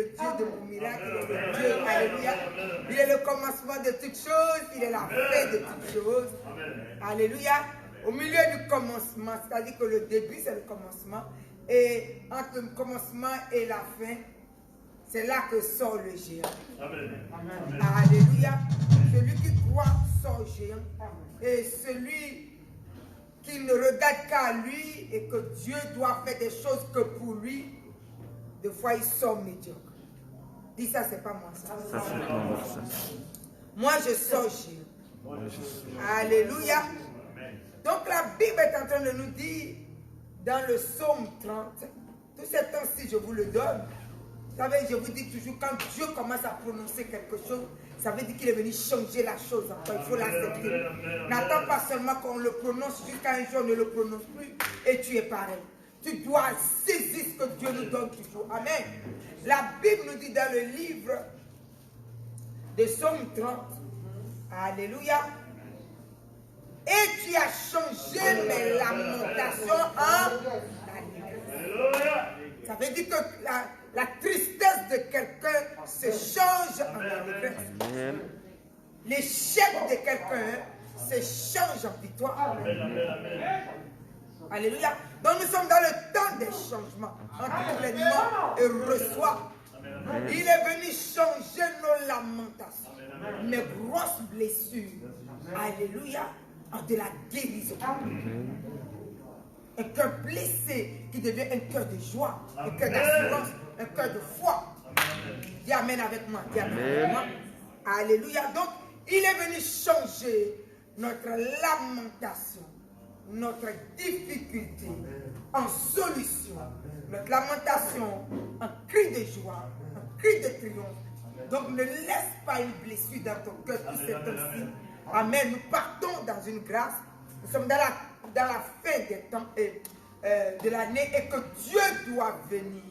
le Dieu de mon miracle, il est le Dieu, alléluia. Il est le commencement de toutes choses, il est la fin de toutes choses. Alléluia. Au milieu du commencement, c'est-à-dire que le début c'est le commencement, et entre le commencement et la fin, c'est là que sort le géant. Amen. Alléluia. Celui qui croit sort géant, et celui qui ne regarde qu'à lui et que Dieu doit faire des choses que pour lui, des fois il sort médiocre. Dis ça, c'est pas moi ça. C'est pas moi ça. Moi je sors géant. Alléluia. Donc la Bible est en train de nous dire dans le psaume 30, tout ce temps-ci je vous le donne. Vous savez, je vous dis toujours, quand Dieu commence à prononcer quelque chose, ça veut dire qu'il est venu changer la chose. Après, il faut l'accepter. N'attends pas seulement qu'on le prononce jusqu'à un jour, ne le prononce plus et tu es pareil. Tu dois saisir ce que Dieu nous donne toujours. Amen. La Bible nous dit dans le livre de Psaume 30, Alléluia, et tu as changé mes lamentations en allégresse. Ça veut dire que la tristesse de quelqu'un se change en allégresse. L'échec de quelqu'un se change en victoire. Alléluia. Donc nous sommes dans le temps des changements. Entre pleinement et reçoit. Il est venu changer nos lamentations, mes grosses blessures. Alléluia. En de la guérison. Un cœur blessé qui devient un cœur de joie, un cœur d'assurance, un cœur de foi. Dis amen avec moi. Dis amen avec moi. Alléluia. Donc, il est venu changer notre lamentation, notre difficulté en solution. Notre lamentation en cri de joie, en cri de triomphe. Donc, ne laisse pas une blessure dans ton cœur tout ce temps-ci. Amen. Nous partons dans une grâce. Nous sommes dans la fin des temps de l'année et que Dieu doit venir.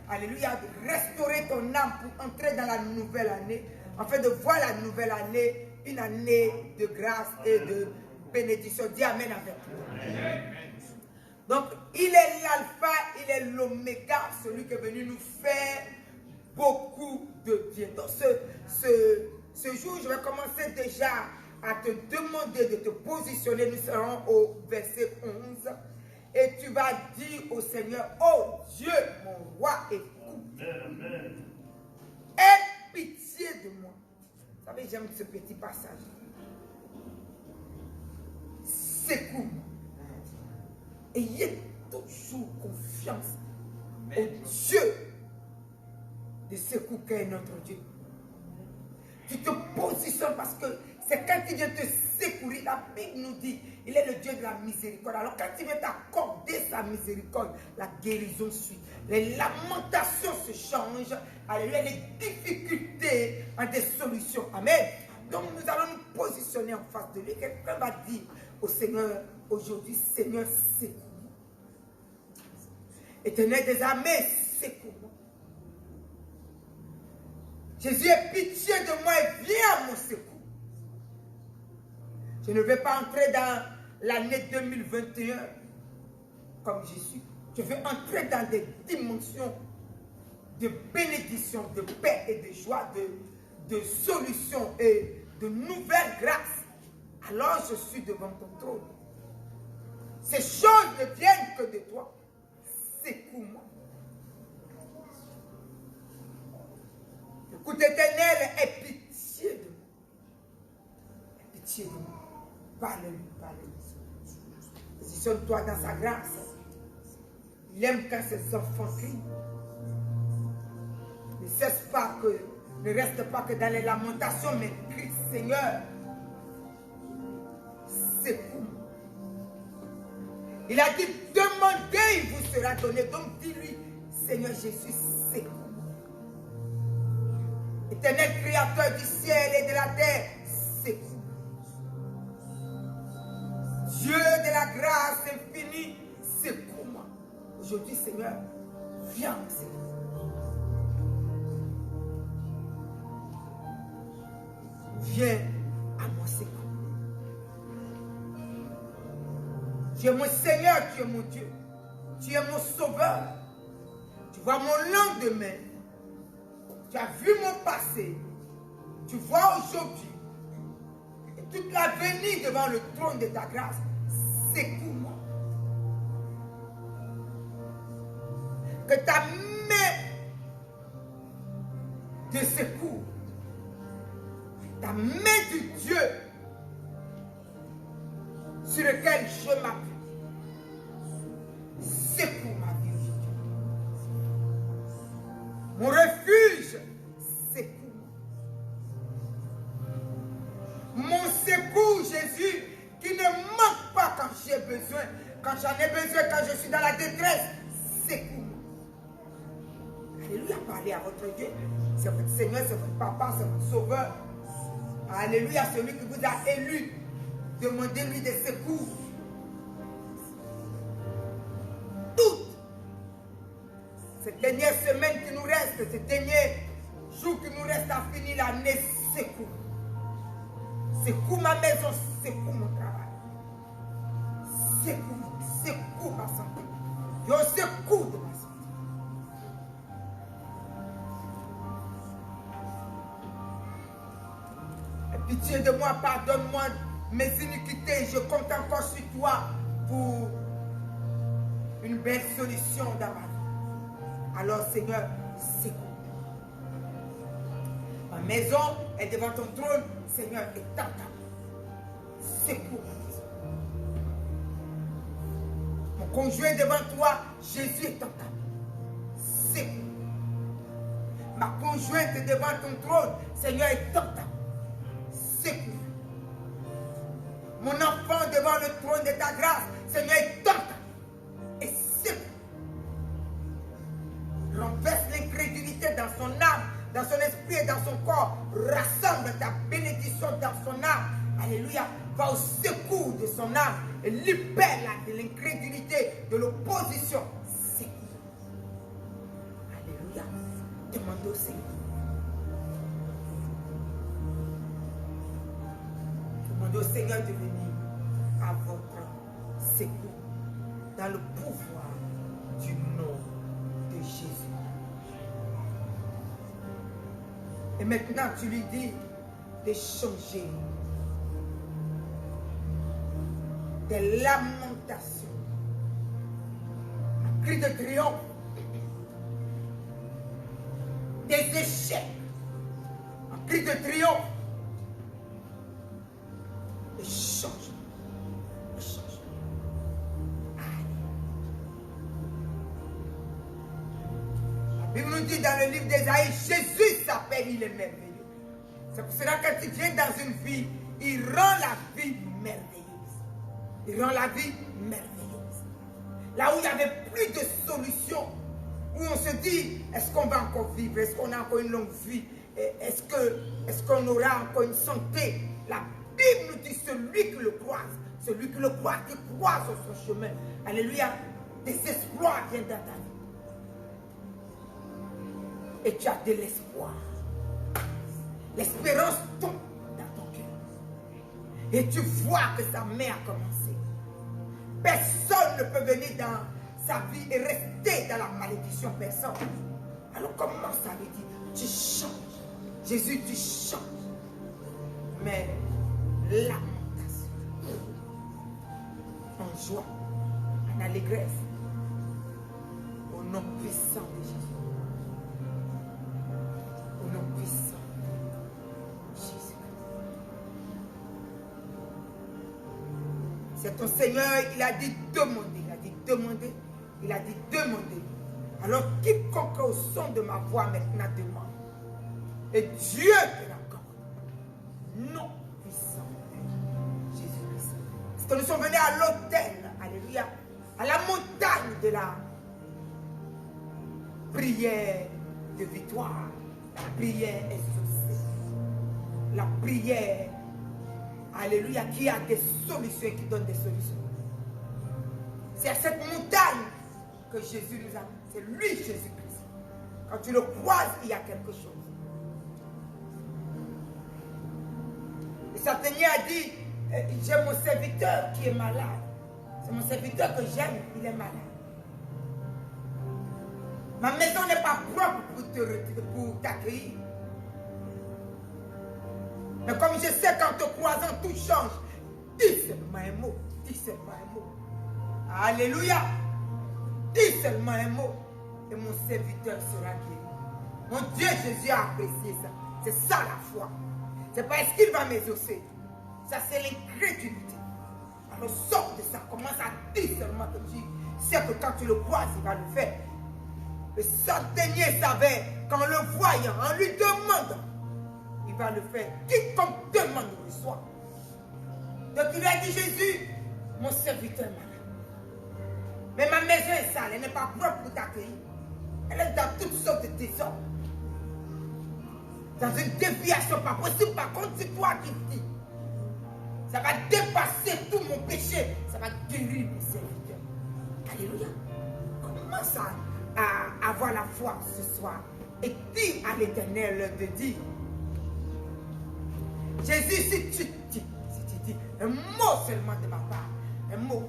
Alléluia. Restaurer ton âme pour entrer dans la nouvelle année. Afin de voir la nouvelle année, une année de grâce et de bénédiction. Dis amen avec moi. Donc, il est l'alpha, il est l'oméga, celui qui est venu nous faire beaucoup de bien. Donc, ce jour, je vais commencer déjà à te demander de te positionner. Nous serons au verset 11. Et tu vas dire au Seigneur, oh Dieu, mon roi, écoute. Aie pitié de moi. Vous savez, j'aime ce petit passage. Secoue-moi. Ayez toujours confiance au Dieu de secours qu'est notre Dieu. Tu te positionnes parce que c'est quand il vient te secourir. La Bible nous dit, il est le Dieu de la miséricorde. Alors quand il vient t'accorder sa miséricorde, la guérison suit. Les lamentations se changent. Alléluia, les difficultés en des solutions. Amen. Donc nous allons nous positionner en face de lui. Quelqu'un va dire au Seigneur aujourd'hui, Seigneur, secours-moi. Éternel des armées, secours-moi. Jésus, aie pitié de moi et viens à mon secours. Je ne vais pas entrer dans l'année 2021 comme Jésus. Je veux entrer dans des dimensions de bénédiction, de paix et de joie, de solutions et de nouvelles grâces. Alors je suis devant ton trône. Ces choses ne viennent que de toi. Secours-moi. Écoute, Éternel, aie pitié de moi. Aie pitié de moi. Parle-lui, parle-lui. Positionne-toi dans sa grâce. Il aime quand ses enfants crient. Ne reste pas que dans les lamentations, mais crie, Seigneur, secours-moi. Il a dit, demandez, il vous sera donné. Donc dis-lui, Seigneur Jésus, secours-moi. Éternel créateur du ciel et de la terre, secours-moi. Dieu de la grâce infinie, secours-moi. Aujourd'hui, Seigneur, viens me secourir. Viens à mon secours. Tu es mon Seigneur, tu es mon Dieu. Tu es mon sauveur. Tu vois mon lendemain. Tu as vu mon passé. Tu vois aujourd'hui. Et toute l'avenir devant le trône de ta grâce. Secoue-moi. Que ta main de secours, ta main du Dieu sur lequel je m'appuie, secoue ma vie aujourd'hui. Mon refuge, secoue-moi. Mon secours, Jésus, qui ne manque pas quand j'ai besoin, quand j'en ai besoin, quand je suis dans la détresse, secoue-moi. Alléluia, parlez à votre Dieu. C'est votre Seigneur, c'est votre Papa, c'est votre Sauveur. Alléluia, celui qui vous a élu. Demandez-lui des secours. Toutes ces dernières semaines qui nous restent, ces derniers jours qui nous restent à finir l'année, secours. Secours ma maison, secours mon travail. Secours ma santé. Je secours de ma santé. Pitié de moi, pardonne-moi mes iniquités. Je compte encore sur toi pour une belle solution dans ma vie. Alors, Seigneur, secoue. Ma maison est devant ton trône. Seigneur, étends ta main. Secoue ma maison. Mon conjoint est devant toi. Jésus, étends ta main. Secoue. Ma conjointe est devant ton trône. Seigneur, étends ta main. Secoue. Mon enfant devant le trône de ta grâce, Seigneur, étends et secoue. Renverse l'incrédulité dans son âme, dans son esprit et dans son corps. Rassemble ta bénédiction dans son âme. Alléluia. Va au secours de son âme et libère-la de l'incrédulité, de l'opposition. Secoue. Alléluia. Demande au Seigneur. Demandez au Seigneur de venir à votre secours dans le pouvoir du nom de Jésus. Et maintenant, tu lui dis de changer des lamentations, un cri de triomphe, des échecs, un cri de triomphe. Le changement. Le changement. La Bible nous dit dans le livre d'Ésaïe, Jésus s'appelle, il est merveilleux. C'est pour cela que quand tu viens dans une vie, il rend la vie merveilleuse. Il rend la vie merveilleuse. Là où il n'y avait plus de solution, où on se dit, est-ce qu'on va encore vivre? Est-ce qu'on a encore une longue vie? Est-ce qu'on aura encore une santé? La Bible nous dit celui qui le croise, celui qui le croise, qui croise sur son chemin. Alléluia. Des espoirs viennent dans ta vie. Et tu as de l'espoir. L'espérance tombe dans ton cœur. Et tu vois que sa main a commencé. Personne ne peut venir dans sa vie et rester dans la malédiction. Personne. Alors commence à lui dire, tu changes. Jésus, tu changes. Mais lamentation, en joie, en allégresse, au nom puissant de Jésus. Au nom puissant de Jésus. C'est ton Seigneur, il a dit demander, il a dit demander, il a dit demander. Alors quiconque au son de ma voix maintenant demande. Et Dieu te l'accorde. Non. Que nous sommes venus à l'autel, alléluia, à la montagne de la prière de victoire, la prière exaucée, la prière, alléluia, qui a des solutions, qui donne des solutions. C'est à cette montagne que Jésus nous a, c'est lui Jésus-Christ. Quand tu le croises, il y a quelque chose. Et Seigneur a dit, j'ai mon serviteur qui est malade. C'est mon serviteur que j'aime, il est malade. Ma maison n'est pas propre pour t'accueillir. Mais comme je sais qu'en te croisant, tout change. Dis seulement un mot. Dis seulement un mot. Alléluia. Dis seulement un mot. Et mon serviteur sera guéri. Mon Dieu Jésus a apprécié ça. C'est ça la foi. C'est pas est-ce qu'il va m'exaucer. Ça c'est l'incrédulité. Alors sors de ça. Commence à dire seulement que tu sais que quand tu le croises, il va le faire. Le centenier savait qu'en le voyant, en lui demandant, il va le faire. Quiconque demande le reçoit. Donc il a dit Jésus, mon serviteur est malade. Mais ma maison est sale, elle n'est pas propre pour t'accueillir. Elle est dans toutes sortes de désordres. Dans une déviation pas possible, par contre, c'est toi qui dis. Ça va dépasser tout mon péché. Ça va guérir mes serviteurs. Alléluia. Commence à avoir la foi ce soir. Et dis à l'Éternel de dire. Jésus, si tu dis un mot seulement de ma part, un mot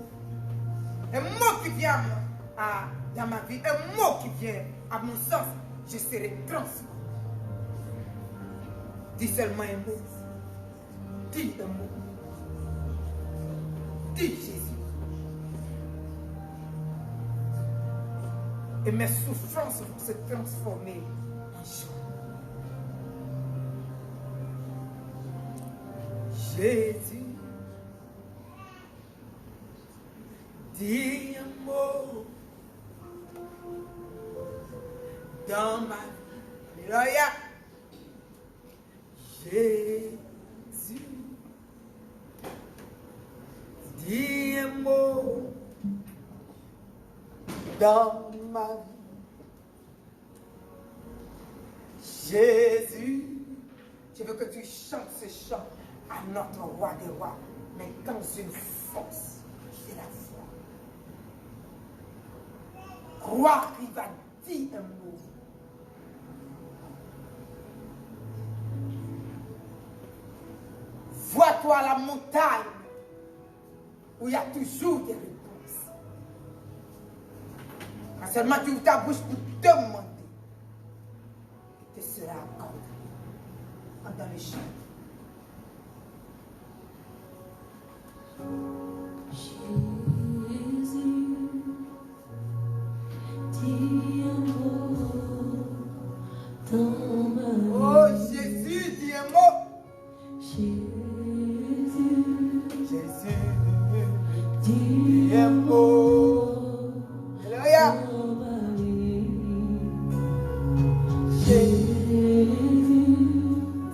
qui vient dans ma vie, un mot qui vient à mon sens, je serai transformé. Dis seulement un mot. Dis un mot. Dis Jésus. Et mes souffrances vont se transformer en joie. Jésus, dis un mot dans ma vie. Alléluia. Jésus, dis un mot dans ma vie. Jésus, je veux que tu chantes ce chant à notre roi des rois, mais dans une force, c'est la foi. Croire qu'il va dire un mot. Vois-toi à la montagne où il y a toujours des réponses. Quand seulement tu ouvres ta bouche pour demander, et te sera accordé. Dans le chant. Jésus, dis un mot dans ma vie. Oh Jésus, dis un mot. Jésus, dis un mot. Alléluia. Jésus,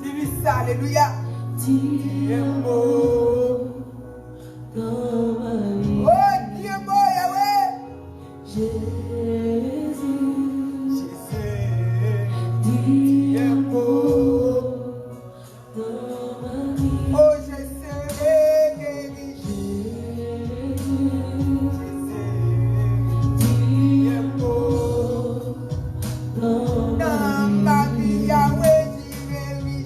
dis ça, alléluia. Dis un mot. Oh, dis un mot, Yahweh. Jésus, dis un mot. Oh, je serai guéri. Dis un mot. Dans ma vie, Yahweh, j'irai oui.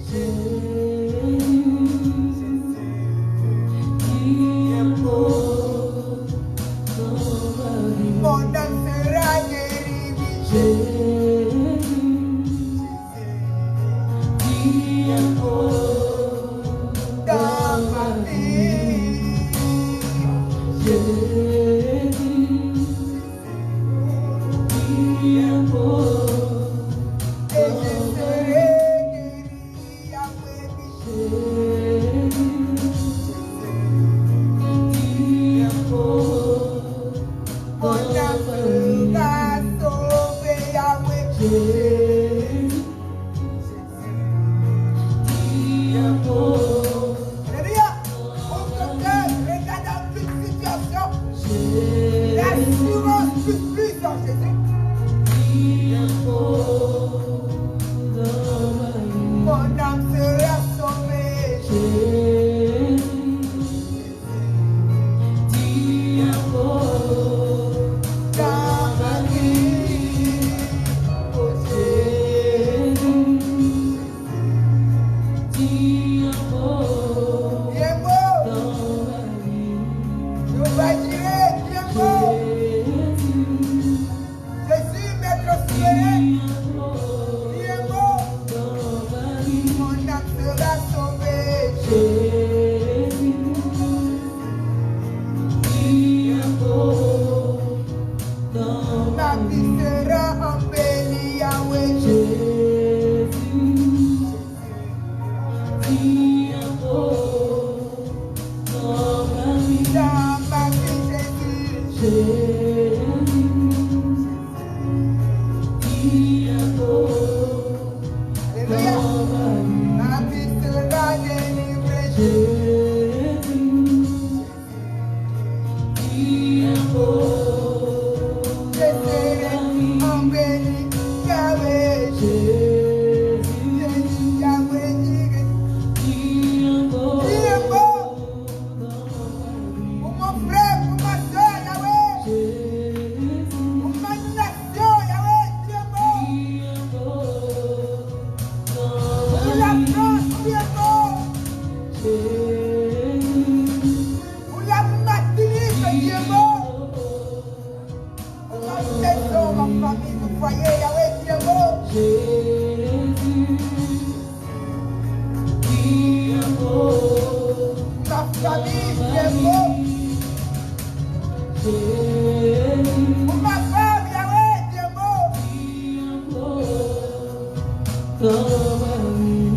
dans ma vie.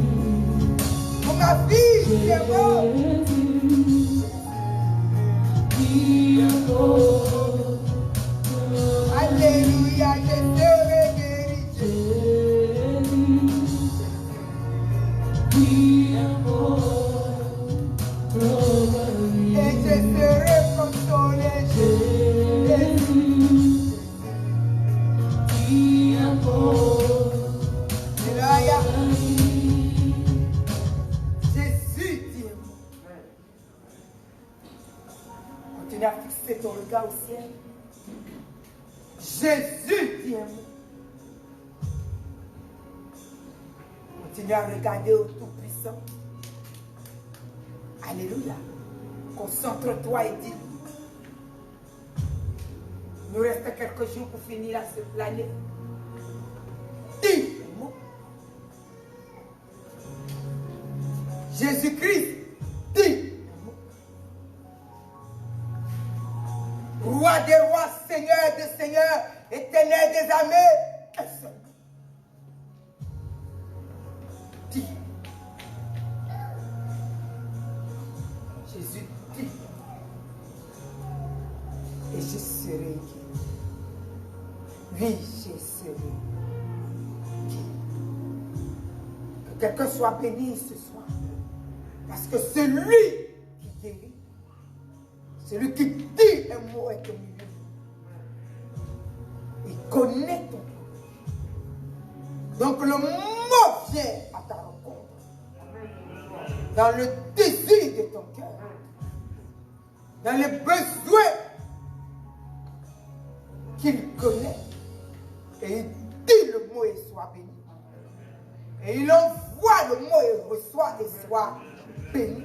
Pour ma vie, tu es mort. Qui encore Alléluia, je serai guéri. qui encore dans ma vie. Et je serai consolé. Jésus, qui encore Alléluia. dans ma vie. Jésus, Dieu. Continue à fixer ton regard au ciel. Jésus, Dieu. Continue à regarder au Tout-Puissant. Alléluia. Concentre-toi et dis. Il nous reste quelques jours pour finir l'année. Dis le mot. Jésus-Christ, dis le mot. Roi des rois, Seigneur des seigneurs, Éternel des armées, un seul. Dis. Jésus dit. Et je serai guéri. Oui, je serai guéri. Que quelqu'un soit béni ce soir. Parce que celui qui guérit, celui qui dit un mot est au milieu. Il connaît ton nom. Donc le mot vient à ta rencontre. Dans le désir de ton cœur. Dans les besoins qu'il connaît. Et il dit le mot et soit béni. Et il envoie le mot et reçoit et soit béni.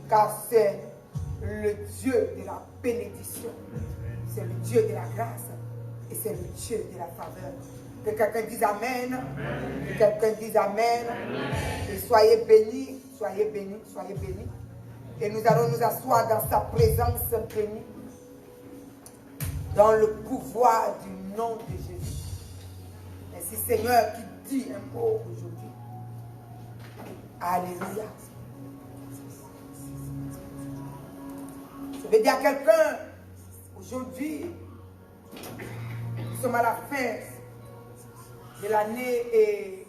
Car c'est le Dieu de la bénédiction. C'est le Dieu de la grâce. Et c'est le Dieu de la faveur. Que quelqu'un dise Amen. Que quelqu'un dise Amen. Et soyez bénis, soyez bénis, soyez bénis. Et nous allons nous asseoir dans sa présence bénie. Dans le pouvoir du nom de Jésus. Merci Seigneur qui dit un mot aujourd'hui. Alléluia. Je vais dire à quelqu'un, aujourd'hui, nous sommes à la fin de l'année et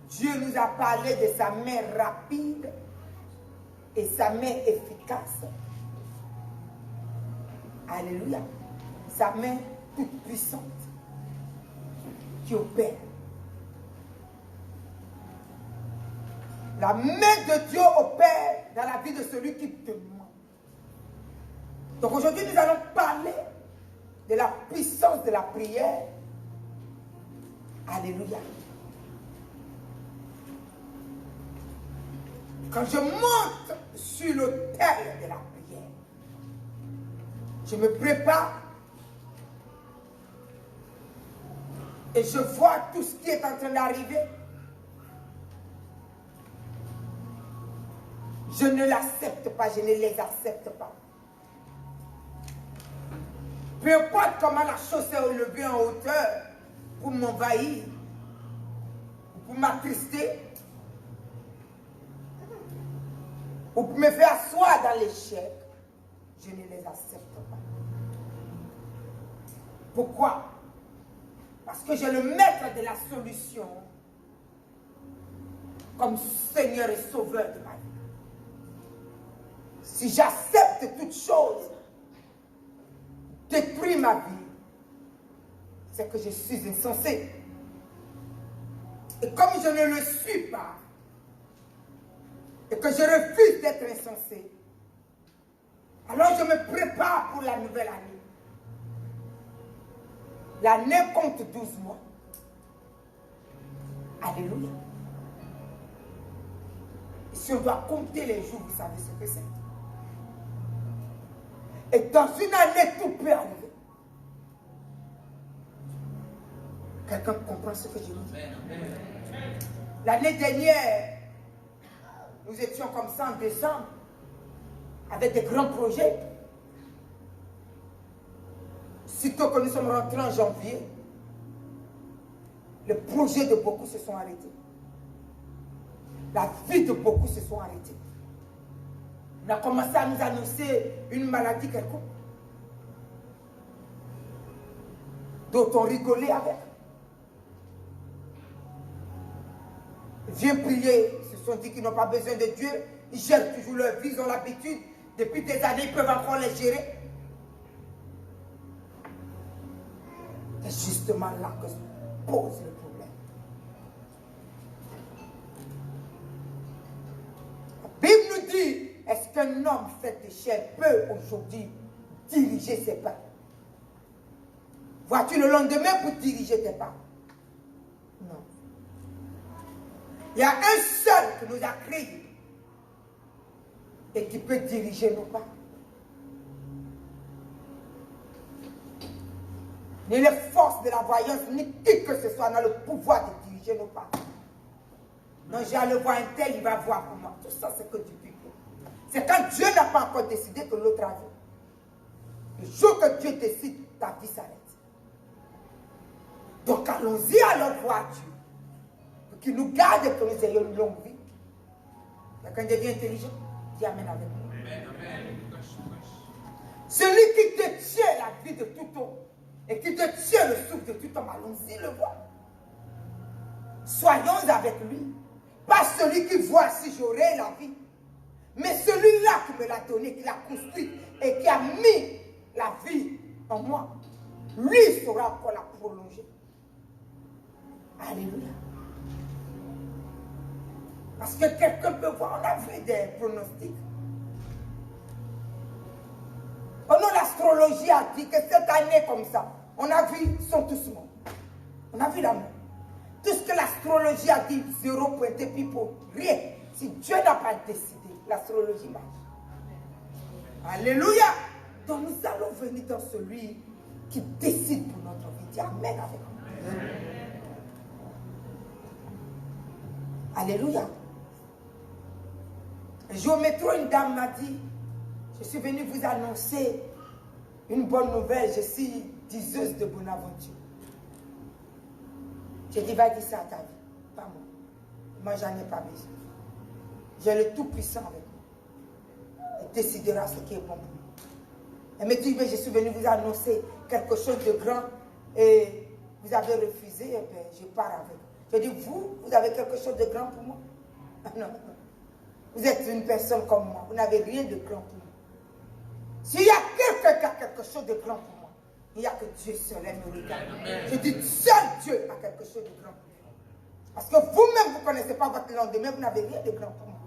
Dieu nous a parlé de sa main rapide et sa main efficace. Alléluia. Sa main toute puissante qui opère. La main de Dieu opère dans la vie de celui qui demande. Donc aujourd'hui, nous allons parler de la puissance de la prière. Alléluia. Quand je monte sur l'autel de la prière, je me prépare et je vois tout ce qui est en train d'arriver. Je ne l'accepte pas, je ne les accepte pas. Peu importe comment la chose s'est élevée en hauteur pour m'envahir, pour m'attrister, ou pour me faire asseoir dans l'échec, je ne les accepte pas. Pourquoi? Parce que j'ai le maître de la solution comme Seigneur et Sauveur de ma vie. Si j'accepte toute chose, détruire ma vie, c'est que je suis insensé. Et comme je ne le suis pas, et que je refuse d'être insensé, alors je me prépare pour la nouvelle année. L'année compte 12 mois. Alléluia. Et si on doit compter les jours, vous savez ce que c'est. Et dans une année, tout peut arriver. Quelqu'un comprend ce que je dis? L'année dernière, nous étions comme ça en décembre, avec des grands projets. Sitôt que nous sommes rentrés en janvier, Les projets de beaucoup se sont arrêtés. La vie de beaucoup se sont arrêtés. On a commencé à nous annoncer une maladie quelconque. D'autres ont rigolé avec. Viens prier, ils se sont dit qu'ils n'ont pas besoin de Dieu. Ils gèrent toujours leur vie, ils ont l'habitude. Depuis des années, ils peuvent encore les gérer. C'est justement là que se pose le problème. La Bible nous dit, est-ce qu'un homme fait de chair peut aujourd'hui diriger ses pas? Vois-tu le lendemain pour diriger tes pas? Non. Il y a un seul qui nous a créés et qui peut diriger nos pas. Ni les forces de la voyance, ni qui que ce soit n'a le pouvoir de diriger nos pas. Non, j'ai à le voir un tel, il va voir pour moi. Tout ça, c'est que du public. C'est quand Dieu n'a pas encore décidé que l'autre a vu. Le jour que Dieu décide, ta vie s'arrête. Donc allons-y alors voir Dieu. Pour qu'il nous garde et que nous ayons une longue vie. Mais quand Dieu devient intelligent, Dieu amène avec nous. Celui qui détient la vie de tout homme et qui détient le souffle de tout homme, allons-y le voir. Soyons avec lui. Pas celui qui voit si j'aurai la vie, mais celui-là qui me l'a donné, qui l'a construit et qui a mis la vie en moi. Lui saura encore la prolonger. Alléluia. Parce que quelqu'un peut voir, on a vu des pronostics. Oh non, l'astrologie a dit que cette année comme ça, on a vu, ils sont tous morts. On a vu la mort. Tout ce que l'astrologie a dit, 0 pointé pipo, rien. Si Dieu n'a pas décidé, l'astrologie marche. Alléluia. Donc nous allons venir dans celui qui décide pour notre vie. Dis Amen avec nous. Alléluia. Un jour au métro, une dame m'a dit, je suis venue vous annoncer une bonne nouvelle, je suis diseuse de bonne aventure. J'ai dit, va dire ça à ta vie, pas moi. Moi, j'en ai pas besoin. J'ai le Tout-Puissant avec moi. Il décidera ce qui est bon pour moi. Elle me dit, mais je suis venue vous annoncer quelque chose de grand et vous avez refusé, et bien, je pars avec vous. J'ai dit, vous avez quelque chose de grand pour moi? Non. Vous êtes une personne comme moi. Vous n'avez rien de grand pour moi. S'il y a quelqu'un qui a quelque chose de grand pour moi, il n'y a que Dieu seul, me regarde. Je dis, seul Dieu a quelque chose de grand pour moi. Parce que vous-même, vous ne connaissez pas votre lendemain, vous n'avez rien de grand pour moi.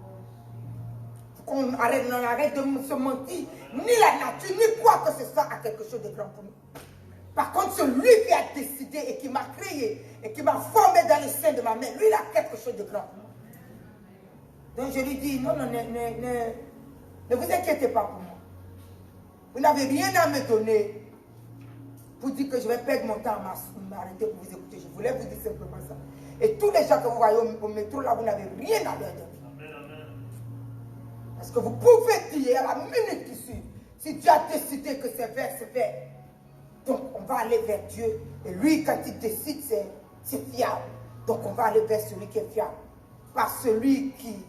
Qu'on arrête de se mentir. Ni la nature, ni quoi que ce soit a quelque chose de grand pour nous. Par contre, celui qui a décidé et qui m'a créé et qui m'a formé dans le sein de ma mère, lui, il a quelque chose de grand pour moi. Donc je lui dis, non, ne vous inquiétez pas pour moi. Vous n'avez rien à me donner pour dire que je vais perdre mon temps à m'arrêter pour vous écouter. Je voulais vous dire simplement ça. Et tous les gens que vous voyez au métro, là, vous n'avez rien à leur donner. Parce que vous pouvez dire à la minute qui suit, si Dieu a décidé que c'est vert, c'est vert. Donc on va aller vers Dieu. Et lui, quand il décide, c'est fiable. Donc on va aller vers celui qui est fiable. Pas celui qui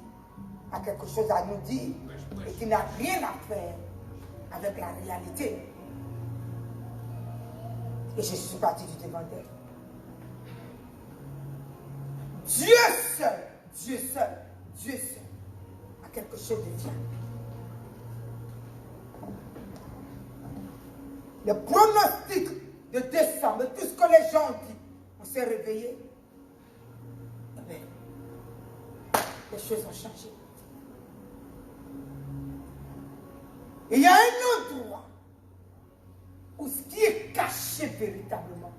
a quelque chose à nous dire et qui n'a rien à faire avec la réalité. Et je suis parti du devant d'elle. Dieu seul, Dieu seul, Dieu seul a quelque chose de fiable. Le pronostic de décembre, tout ce que les gens ont dit, on s'est réveillé. Eh bien, les choses ont changé. Et il y a un endroit où ce qui est caché véritablement,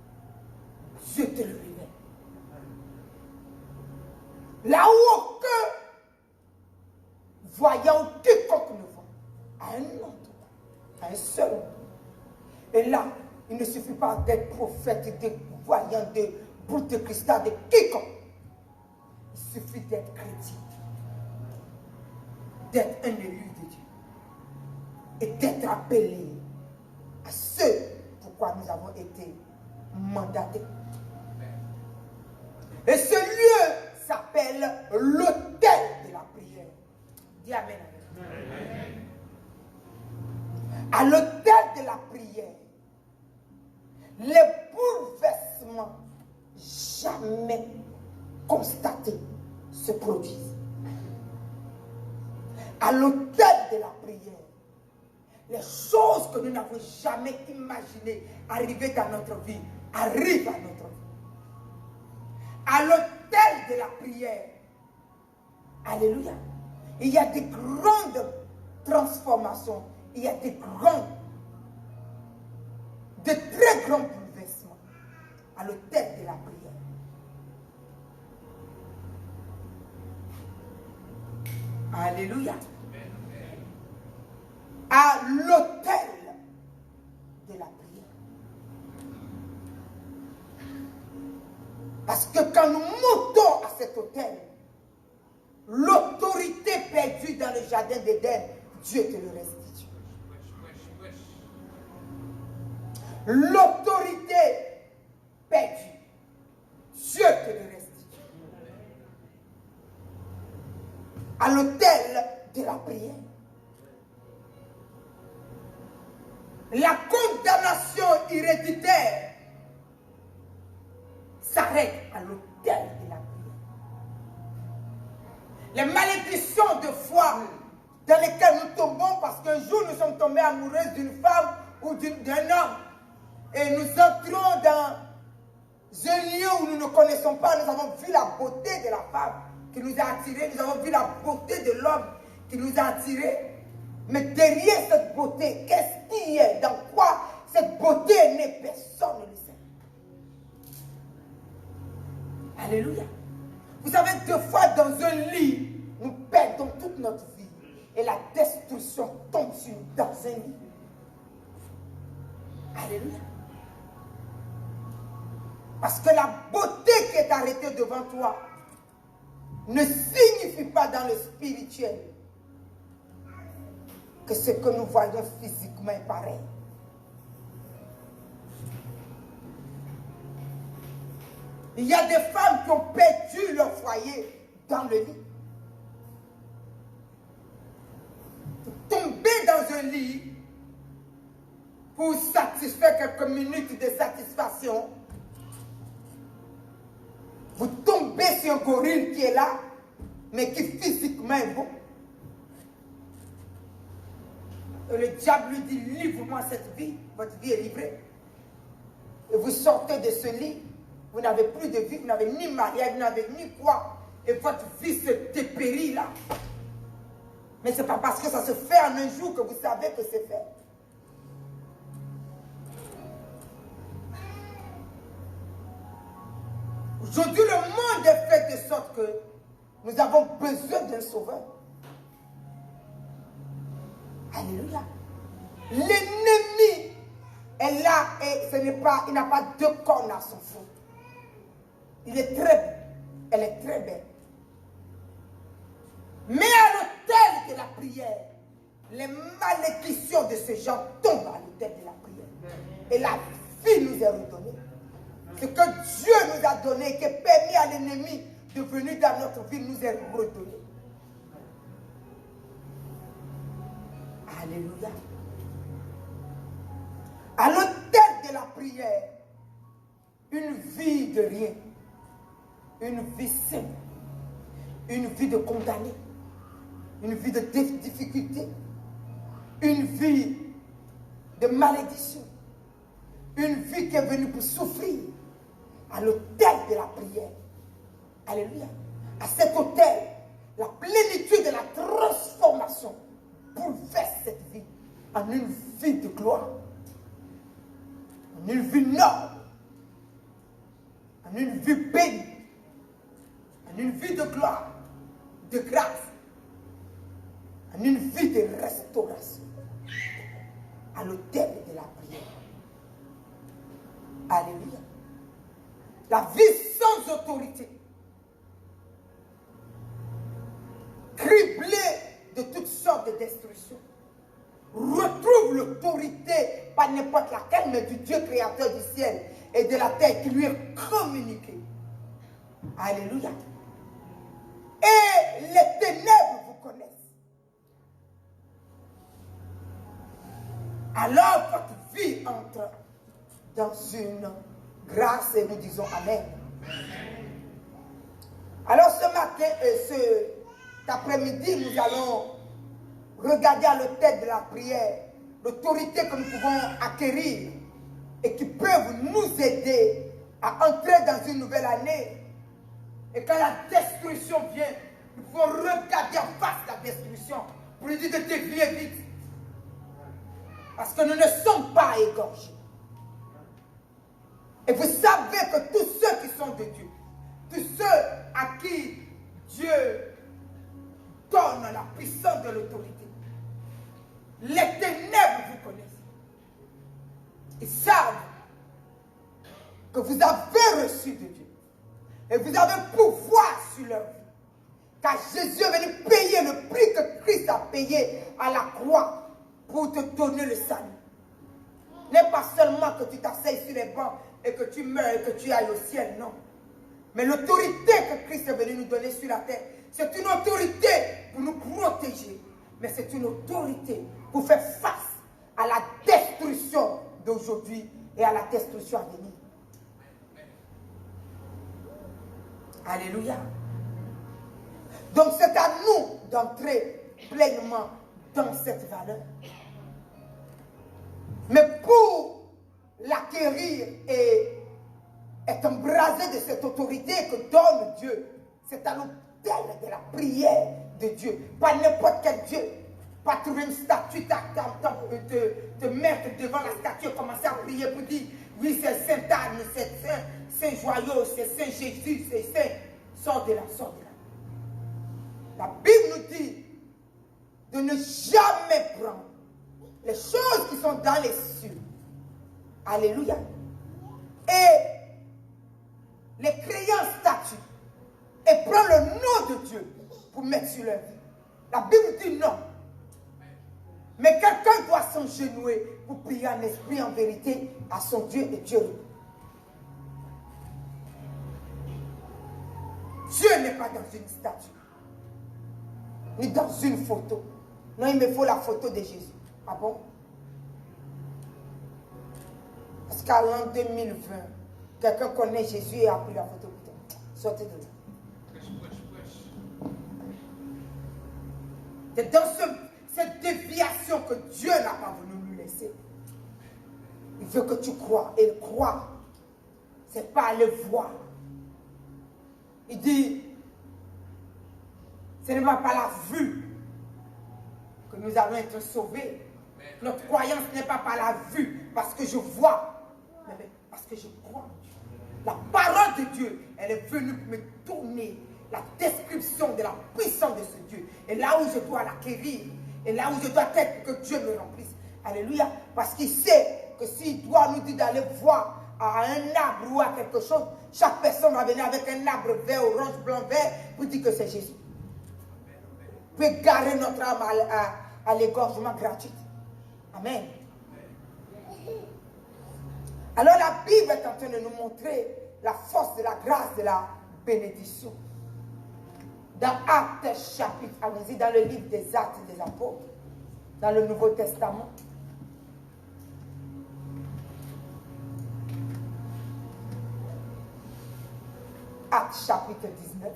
Dieu te le révèle. Là où aucun voyant ou quiconque ne voit, à un endroit, à un seul endroit. Et là, il ne suffit pas d'être prophète, de voyant, de boule de cristal, de quiconque. Il suffit d'être chrétien, d'être un élu de Dieu et d'être appelé à ce pourquoi nous avons été mandatés. Et ce lieu s'appelle l'autel de la prière. Dis Amen. Amen. À l'autel de la prière, les bouleversements jamais constatés se produisent. À l'autel de la prière, les choses que nous n'avons jamais imaginées arriver dans notre vie arrivent à notre vie. À l'autel de la prière, alléluia, il y a des grandes transformations, il y a de très grands bouleversements à l'autel de la prière. Alléluia. À l'autel de la prière. Parce que quand nous montons à cet autel, l'autorité perdue dans le jardin d'Éden, Dieu te le restitue. L'autorité perdue, Dieu te le restitue. À l'autel de la prière. La condamnation héréditaire s'arrête à l'autel de la prière. Les malédictions de foi dans lesquelles nous tombons parce qu'un jour nous sommes tombés amoureuses d'une femme ou d'un homme et nous entrons dans un lieu où nous ne connaissons pas, nous avons vu la beauté de la femme qui nous a attirés, nous avons vu la beauté de l'homme qui nous a attirés. Mais derrière cette beauté, qu'est-ce qu'il y a? Dans quoi cette beauté est née? Personne ne le sait. Alléluia. Vous savez, deux fois dans un lit, nous perdons toute notre vie. Et la destruction tombe sur nous dans un lit. Alléluia. Parce que la beauté qui est arrêtée devant toi ne signifie pas dans le spirituel que ce que nous voyons physiquement est pareil. Il y a des femmes qui ont perdu leur foyer dans le lit. Tomber dans un lit pour satisfaire quelques minutes de satisfaction. Vous tombez sur un gorille qui est là, mais qui physiquement est beau. Et le diable lui dit, livre-moi cette vie, votre vie est livrée. Et vous sortez de ce lit, vous n'avez plus de vie, vous n'avez ni mariage, vous n'avez ni quoi. Et votre vie se dépérit là. Mais ce n'est pas parce que ça se fait en un jour que vous savez que c'est fait. Aujourd'hui, le monde est fait de sorte que nous avons besoin d'un sauveur. Alléluia. L'ennemi est là et ce n'est pas, il n'a pas deux cornes à son fond. Il est très beau. Elle est très belle. Mais à l'autel de la prière, les malédictions de ces gens tombent à l'autel de la prière. Et la vie nous est redonnée. Ce que Dieu nous a donné, qui est permis à l'ennemi de venir dans notre vie, nous est redonné. Alléluia. À l'autel de la prière, une vie de rien, une vie simple, une vie de condamné, une vie de difficulté, une vie de malédiction, une vie qui est venue pour souffrir. À l'autel de la prière. Alléluia. À cet autel, la plénitude de la transformation bouleverse cette vie en une vie de gloire, en une vie noble, en une vie bénie, en une vie de gloire, de grâce, en une vie de restauration. À l'autel de la prière. Alléluia. La vie sans autorité, criblée de toutes sortes de destructions, retrouve l'autorité par n'importe laquelle, mais du Dieu créateur du ciel et de la terre qui lui est communiqué. Alléluia. Et les ténèbres vous connaissent. Alors votre vie entre dans une grâce et nous disons Amen. Alors ce matin et cet après-midi, nous allons regarder à l'autel de la prière l'autorité que nous pouvons acquérir et qui peuvent nous aider à entrer dans une nouvelle année. Et quand la destruction vient, nous pouvons regarder en face la destruction pour lui dire de dévier vite. Parce que nous ne sommes pas égorgés. Et vous savez que tous ceux qui sont de Dieu, tous ceux à qui Dieu donne la puissance de l'autorité, les ténèbres vous connaissent. Ils savent que vous avez reçu de Dieu. Et vous avez pouvoir sur leur vie. Car Jésus est venu payer le prix que Christ a payé à la croix pour te donner le salut. N'est pas seulement que tu t'asseyes sur les bancs et que tu meurs et que tu ailles au ciel, non. Mais l'autorité que Christ est venu nous donner sur la terre, c'est une autorité pour nous protéger. Mais c'est une autorité pour faire face à la destruction d'aujourd'hui et à la destruction à venir. Alléluia. Donc c'est à nous d'entrer pleinement dans cette valeur. Mais pour l'acquérir et être embrasé de cette autorité que donne Dieu, c'est à l'autel de la prière de Dieu. Pas n'importe quel Dieu. Pas trouver une statue, te mettre devant la statue et commencer à prier pour dire oui, c'est Saint Anne, c'est Saint Joyeux, c'est Saint Jésus, c'est Saint. Sors de là, sors de là. La Bible nous dit de ne jamais prendre les choses qui sont dans les cieux. Alléluia. Et les créer en statue et prendre le nom de Dieu pour mettre sur leur vie. La Bible dit non. Mais quelqu'un doit s'engenouiller pour prier en esprit, en vérité, à son Dieu et Dieu. Dieu n'est pas dans une statue, ni dans une photo. Non, il me faut la photo de Jésus. Ah bon? Parce qu'à l'an 2020, quelqu'un connaît Jésus et a pris la photo. Sortez de là. C'est dans cette déviation que Dieu n'a pas voulu nous laisser. Il veut que tu crois. Et croire, c'est pas aller voir. Il dit, ce n'est pas par la vue que nous allons être sauvés. Notre croyance n'est pas par la vue, parce que je vois, mais parce que je crois. La parole de Dieu, elle est venue pour me donner la description de la puissance de ce Dieu. Et là où je dois l'acquérir, et là où je dois être, que Dieu me remplisse. Alléluia. Parce qu'il sait que s'il doit nous dire d'aller voir à un arbre ou à quelque chose, chaque personne va venir avec un arbre vert, orange, blanc, vert, pour dire que c'est Jésus. Pour égarer notre âme à l'égorgement gratuit. Amen. Alors la Bible est en train de nous montrer la force de la grâce, de la bénédiction. Dans Actes chapitre, allons-y, dans le livre des Actes des Apôtres, dans le Nouveau Testament. Actes chapitre 19.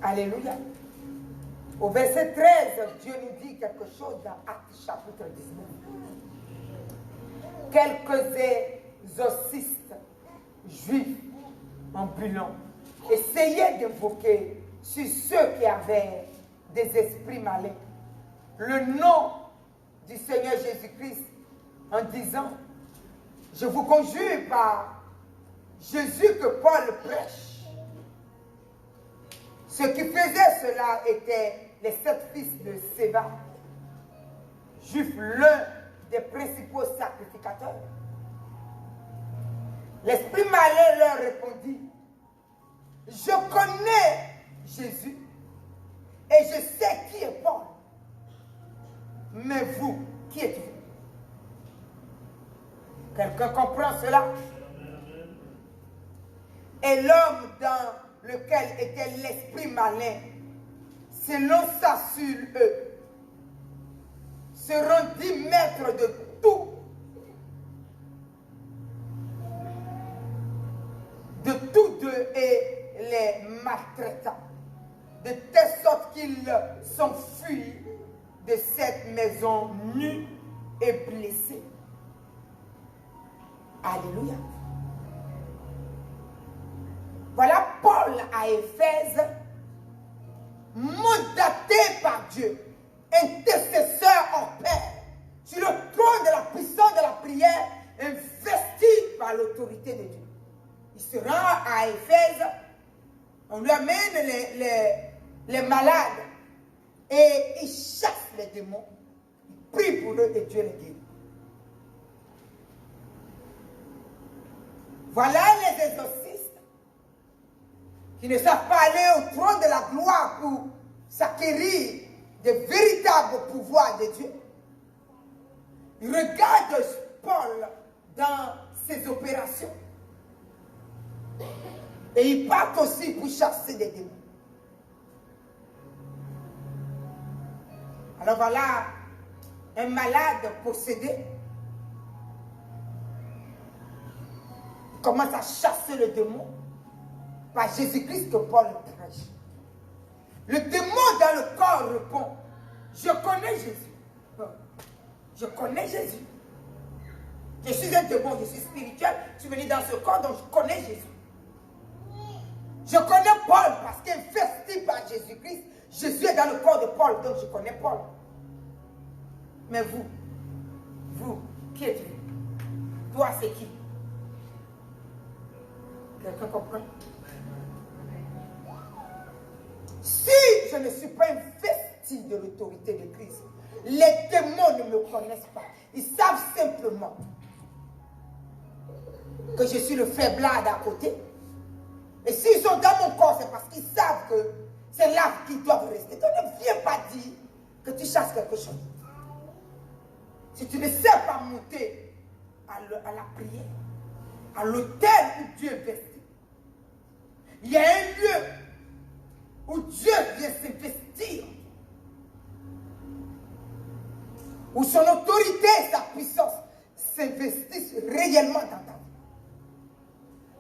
Alléluia. Au verset 13, Dieu nous dit quelque chose dans Actes chapitre 19. Quelques exorcistes juifs ambulants essayaient d'invoquer sur ceux qui avaient des esprits malins le nom du Seigneur Jésus-Christ en disant, je vous conjure par Jésus que Paul prêche. Ceux qui faisaient cela étaient les 7 fils de Séba, juif, l'un des principaux sacrificateurs. L'esprit malin leur répondit, je connais Jésus et je sais qui est Paul. Mais vous, qui êtes-vous? Quelqu'un comprend cela? Et l'homme dans lequel était l'esprit malin s'élança sur eux, se rendit maître de tout, et les maltraita, de telle sorte qu'ils s'enfuient de cette maison nus et blessés. Alléluia. Voilà Paul à Éphèse, mandaté par Dieu, intercesseur en paix, sur le trône de la puissance de la prière, investi par l'autorité de Dieu. Il se rend à Éphèse, on lui amène les malades et il chasse les démons. Il prie pour eux et Dieu les guérit. Voilà les exorcistes qui ne savent pas aller au trône de la gloire pour s'acquérir de véritables pouvoirs de Dieu. Ils regardent Paul dans ses opérations. Et ils partent aussi pour chasser des démons. Alors voilà un malade possédé. Il commence à chasser le démon par Jésus-Christ que Paul prêche. Le démon dans le corps répond, je connais Jésus. Je connais Jésus. Je suis un démon, je suis spirituel. Je suis venu dans ce corps, donc je connais Jésus. Je connais Paul parce qu'investi par Jésus-Christ, Jésus est dans le corps de Paul, donc je connais Paul. Mais vous, qui êtes-vous? Toi, c'est qui? Quelqu'un comprend? Si je ne suis pas investi de l'autorité de Christ, les démons ne me connaissent pas. Ils savent simplement que je suis le faiblard d'à côté. Et s'ils sont dans mon corps, c'est parce qu'ils savent que c'est là qu'ils doivent rester. Donc ne viens pas dire que tu chasses quelque chose. Si tu ne sais pas monter à la prière, à l'autel où Dieu investit, il y a un lieu où Dieu vient s'investir, où son autorité et sa puissance s'investissent réellement dans ta vie.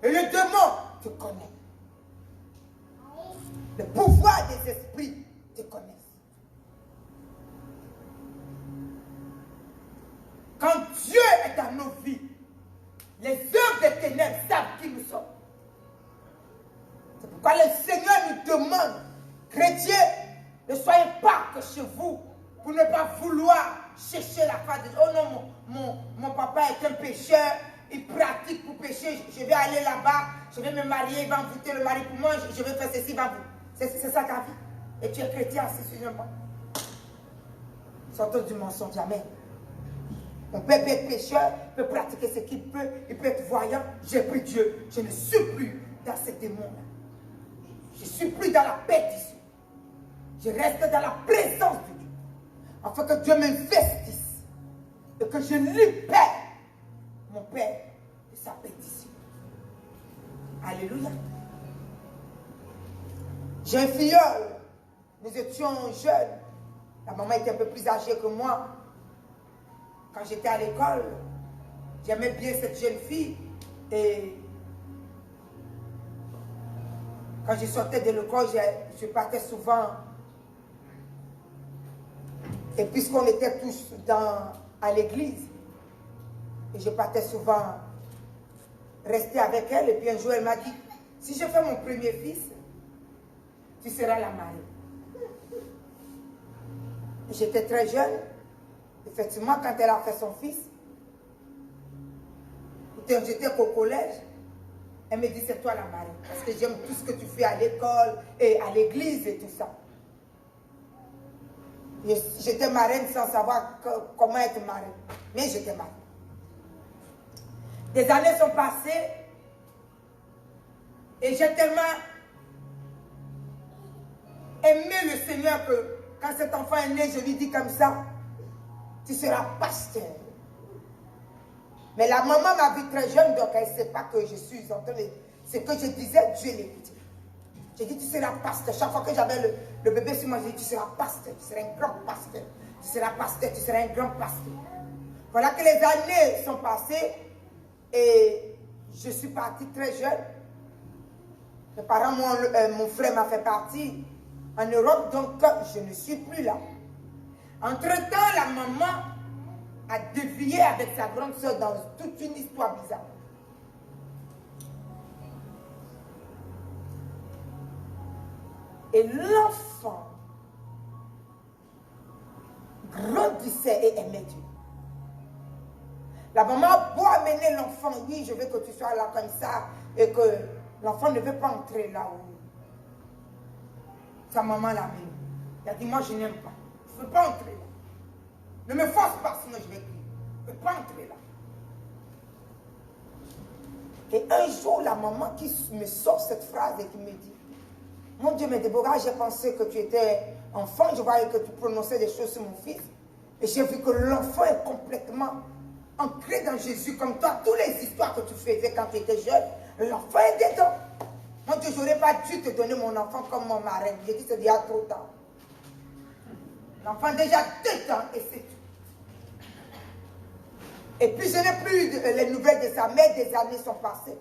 Et le démon te connaît. Le pouvoir des esprits te connaissent. Quand Dieu est dans nos vies, les œuvres des ténèbres savent qui nous sommes. C'est pourquoi le Seigneur nous demande, chrétiens, ne soyez pas que chez vous pour ne pas vouloir chercher la face de Dieu. Oh non, mon papa est un pécheur, il pratique pour pécher, je vais aller là-bas, je vais me marier, il va envoûter le mari pour moi, je vais faire ceci, il va vous. C'est ça ta vie. Et tu es chrétien, c'est suffisant. Sortons du mensonge, jamais. On peut être pécheur, peut pratiquer ce qu'il peut, il peut être voyant. J'ai pris Dieu, je ne suis plus dans ces démons-là. Je ne suis plus dans la perdition. Je reste dans la présence de Dieu. Afin que Dieu m'investisse et que je libère mon Père de sa perdition. Alléluia. J'ai un filleul. Nous étions jeunes. La maman était un peu plus âgée que moi. Quand j'étais à l'école, j'aimais bien cette jeune fille. Et quand je sortais de l'école, je partais souvent. Et puisqu'on était tous à l'église, et je partais souvent rester avec elle. Et puis un jour, elle m'a dit, si je fais mon premier fils, tu seras la mariée. J'étais très jeune. Effectivement, quand elle a fait son fils, j'étais au collège. Elle me dit, c'est toi la marraine. Parce que j'aime tout ce que tu fais à l'école et à l'église et tout ça. J'étais marraine sans savoir comment être marraine. Mais j'étais marraine. Des années sont passées. Et j'ai tellement aimé le Seigneur que quand cet enfant est né, je lui dis comme ça, tu seras pasteur. Mais la maman m'a vu très jeune, donc elle ne sait pas que je suis en train de... Ce que je disais, Dieu l'écoutait. J'ai dit, tu seras pasteur. Chaque fois que j'avais le bébé sur moi, j'ai dit, tu seras pasteur, tu seras un grand pasteur. Tu seras pasteur, tu seras un grand pasteur. Voilà que les années sont passées et je suis partie très jeune. Mes parents, mon frère m'a fait partir en Europe, donc je ne suis plus là. Entre-temps, la maman a dévié avec sa grande soeur dans toute une histoire bizarre. Et l'enfant grandissait et aimait Dieu. La maman a beau amener l'enfant, oui, je veux que tu sois là comme ça, et que l'enfant ne veut pas entrer là où sa maman l'a amené. Il a dit, moi je n'aime pas, je ne veux pas entrer là. Ne me force pas, sinon je vais crier. Je ne veux pas entrer là. Et un jour, la maman qui me sort cette phrase et qui me dit, mon Dieu, mais Déborah, j'ai pensé que tu étais enfant, je voyais que tu prononçais des choses sur mon fils. Et j'ai vu que l'enfant est complètement ancré dans Jésus, comme toi, toutes les histoires que tu faisais quand tu étais jeune, l'enfant est dedans. Mon Dieu, je n'aurais pas dû te donner mon enfant comme mon marraine. J'ai dit, c'est déjà trop tard. L'enfant a déjà 2 ans et c'est tout. Et puis je n'ai plus les nouvelles de sa mère, des années sont passées.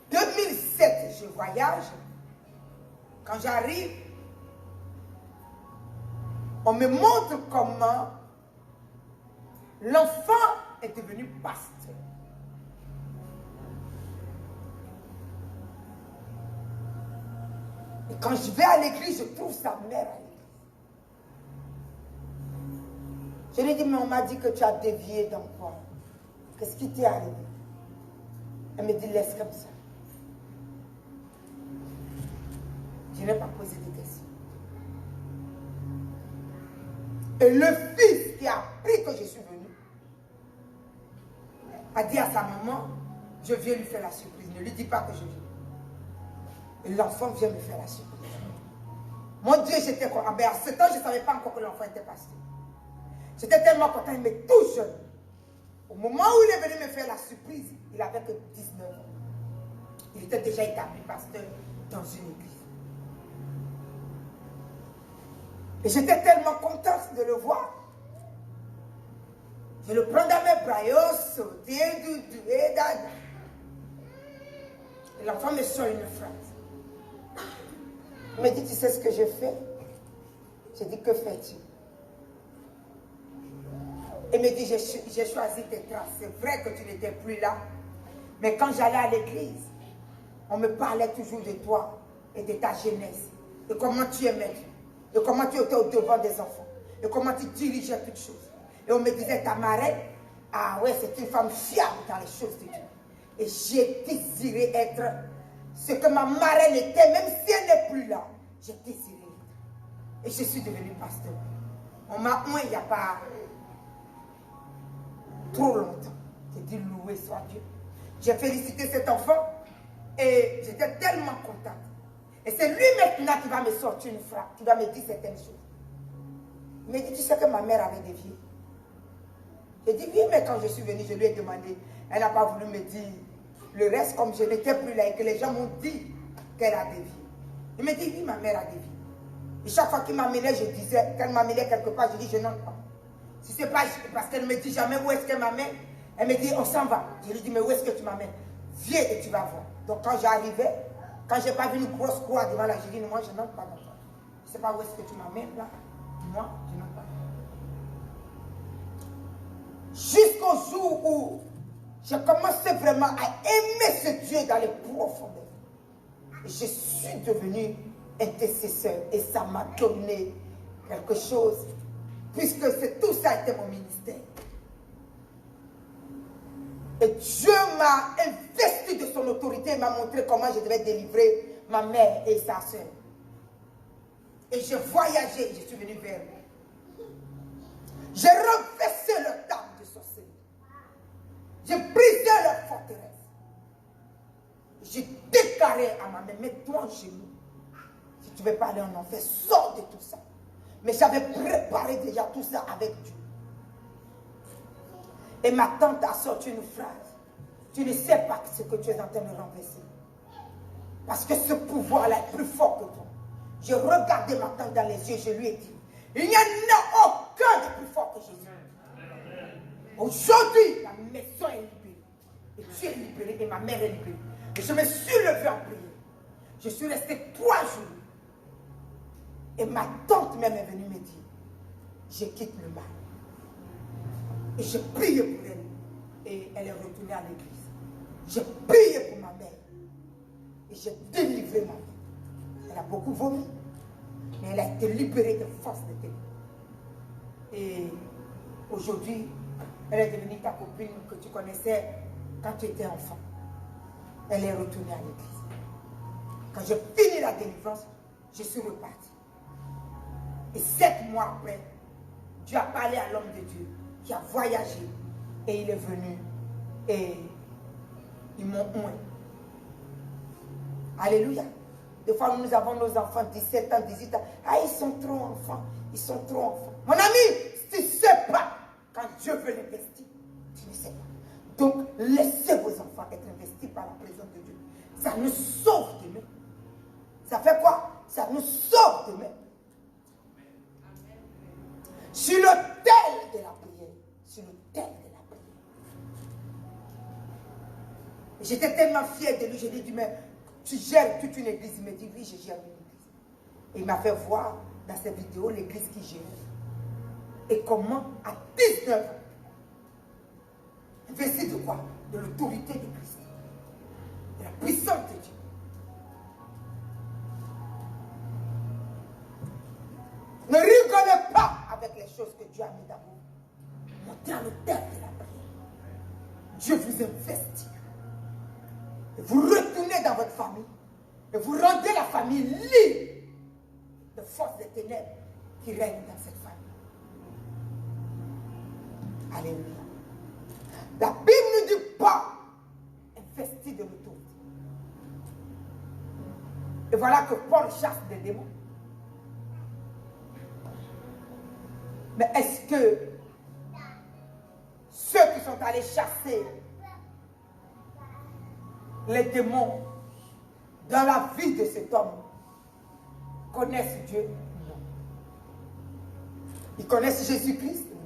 2007, je voyage. Quand j'arrive, on me montre comment l'enfant est devenu pasteur. Et quand je vais à l'église, je trouve sa mère à l'église. Je lui dis, mais on m'a dit que tu as dévié dans quoi? Qu'est-ce qui t'est arrivé? Elle me dit, laisse comme ça. Je n'ai pas posé de questions. Et le fils qui a appris que je suis venu a dit à sa maman, je viens lui faire la surprise. Ne lui dis pas que je viens. Et l'enfant vient me faire la surprise. Mon Dieu, j'étais content. À ce temps, je ne savais pas encore que l'enfant était pasteur. J'étais tellement content, il est tout jeune. Au moment où il est venu me faire la surprise, il avait que 19 ans. Il était déjà établi pasteur dans une église. Et j'étais tellement contente de le voir. Je le prends dans mes bras, et l'enfant me sort une phrase. Il me dit, tu sais ce que je fais? J'ai dit, que fais-tu? Il me dit, j'ai choisi tes traces. C'est vrai que tu n'étais plus là. Mais quand j'allais à l'église, on me parlait toujours de toi et de ta jeunesse. De comment tu aimais Dieu. De comment tu étais au devant des enfants. De comment tu dirigeais toutes choses. Et on me disait, ta marraine, ah ouais, c'est une femme fiable dans les choses de Dieu. Et j'ai désiré être ce que ma marraine était, même si elle n'est plus là. J'ai désiré être. Et je suis devenue pasteur. On m'a il n'y a pas trop longtemps. J'ai dit, loué soit Dieu. J'ai félicité cet enfant et j'étais tellement contente. Et c'est lui maintenant qui va me sortir une phrase, qui va me dire certaines choses. Il me dit, tu sais que ma mère avait dévié. J'ai dit, oui, mais quand je suis venue, je lui ai demandé. Elle n'a pas voulu me dire le reste, comme je n'étais plus là et que les gens m'ont dit qu'elle a dévié. Il me dit, oui, ma mère a dévié. Et chaque fois qu'il m'amenait, je disais, qu'elle m'amenait quelque part, je dis, je n'entre pas. Si c'est pas parce qu'elle ne me dit jamais où est-ce qu'elle m'amène, elle me dit, on s'en va. Je lui dis, mais où est-ce que tu m'amènes? Viens et tu vas voir. Donc quand j'arrivais, quand je n'ai pas vu une grosse croix devant la, je dis, moi, je n'entre pas dans toi. Je ne sais pas où est-ce que tu m'amènes là. Moi, je n'entre pas. Jusqu'au jour où j'ai commencé vraiment à aimer ce Dieu dans les profondeurs. Et je suis devenue intercesseur et ça m'a donné quelque chose, puisque tout ça était mon ministère. Et Dieu m'a investi de son autorité et m'a montré comment je devais délivrer ma mère et sa soeur. Et j'ai voyagé et je suis venu vers eux. J'ai renversé leur table de sorcellerie. J'ai brisé leur forteresse. J'ai déclaré à ma mère, mets-toi en genoux. Si tu veux pas aller en enfer, sors de tout ça. Mais j'avais préparé déjà tout ça avec Dieu. Et ma tante a sorti une phrase. Tu ne sais pas ce que tu es en train de renverser. Parce que ce pouvoir-là est plus fort que toi. J'ai regardé ma tante dans les yeux, je lui ai dit, il n'y en a aucun de plus fort que Jésus. Aujourd'hui, la maison est libérée. Et tu es libéré et ma mère est libérée. Et je me suis levée en prière. Je suis restée 3 jours. Et ma tante même est venue me dire, je quitte le mal. Et j'ai prié pour elle. Et elle est retournée à l'église. J'ai prié pour ma mère. Et j'ai délivré ma vie. Elle a beaucoup vomi. Mais elle a été libérée de force de ténèbres. Et aujourd'hui, elle est devenue ta copine que tu connaissais quand tu étais enfant. Elle est retournée à l'église. Quand j'ai fini la délivrance, je suis reparti. Et 7 mois après, Dieu a parlé à l'homme de Dieu qui a voyagé et il est venu et ils m'ont oint. Alléluia. Des fois, nous avons nos enfants 17 ans, 18 ans. Ah, ils sont trop enfants. Ils sont trop enfants. Mon ami, tu ne sais pas quand Dieu veut l'investir. Tu ne sais pas. Donc, laissez vos enfants être investis par la présence de Dieu. Ça nous sauve demain. Ça fait quoi? Ça nous sauve demain. Sur l'autel de la prière. Sur l'autel de la prière. J'étais tellement fière de lui. Je lui ai dit, mais tu gères toute une église. Il me dit, oui, je gère une église. Et il m'a fait voir dans cette vidéo l'église qu'il gère. Et comment, à 19 ans, investi de quoi? De l'autorité de Christ. De la puissance de Dieu. Ne rigolez pas avec les choses que Dieu a mis dans vous. Montez à l'autel de la prière. Dieu vous investit. Et vous retournez dans votre famille. Et vous rendez la famille libre de forces des ténèbres qui règnent dans cette famille. Alléluia. La Bible ne dit pas investi de l'autorité. Et voilà que Paul chasse des démons. Mais est-ce que ceux qui sont allés chasser les démons dans la vie de cet homme connaissent Dieu? Non. Ils connaissent Jésus-Christ? Non.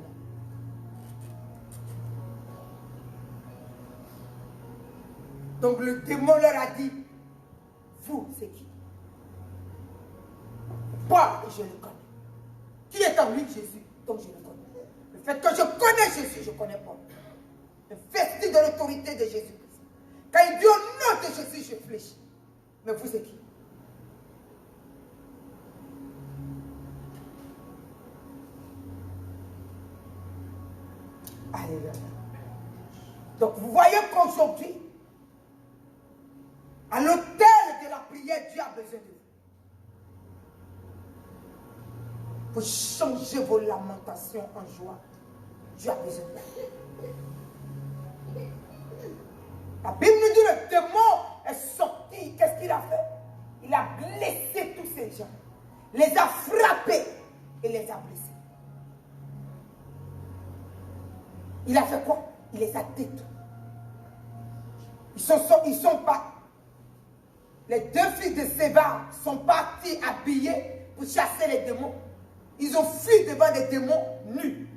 Donc le démon leur a dit, vous, c'est qui? Moi, je le connais. Qui est en lui? Jésus. Donc je le connais. Le fait que je connais Jésus, je connais pas. Investi de l'autorité de Jésus-Christ. Quand il dit au nom de Jésus, je fléchis. Mais vous, c'est qui? Alléluia. Donc vous voyez qu'aujourd'hui, à l'autel de la prière, Dieu a besoin de vous. Pour changer vos lamentations en joie, Dieu a besoin de vous. La Bible nous dit le démon est sorti. Qu'est-ce qu'il a fait? Il a blessé tous ces gens. Les a frappés et les a blessés. Il a fait quoi? Il les a détruits. Ils sont pas. Les 2 fils de Séba sont partis habillés pour chasser les démons. Ils ont fui devant des démons nus.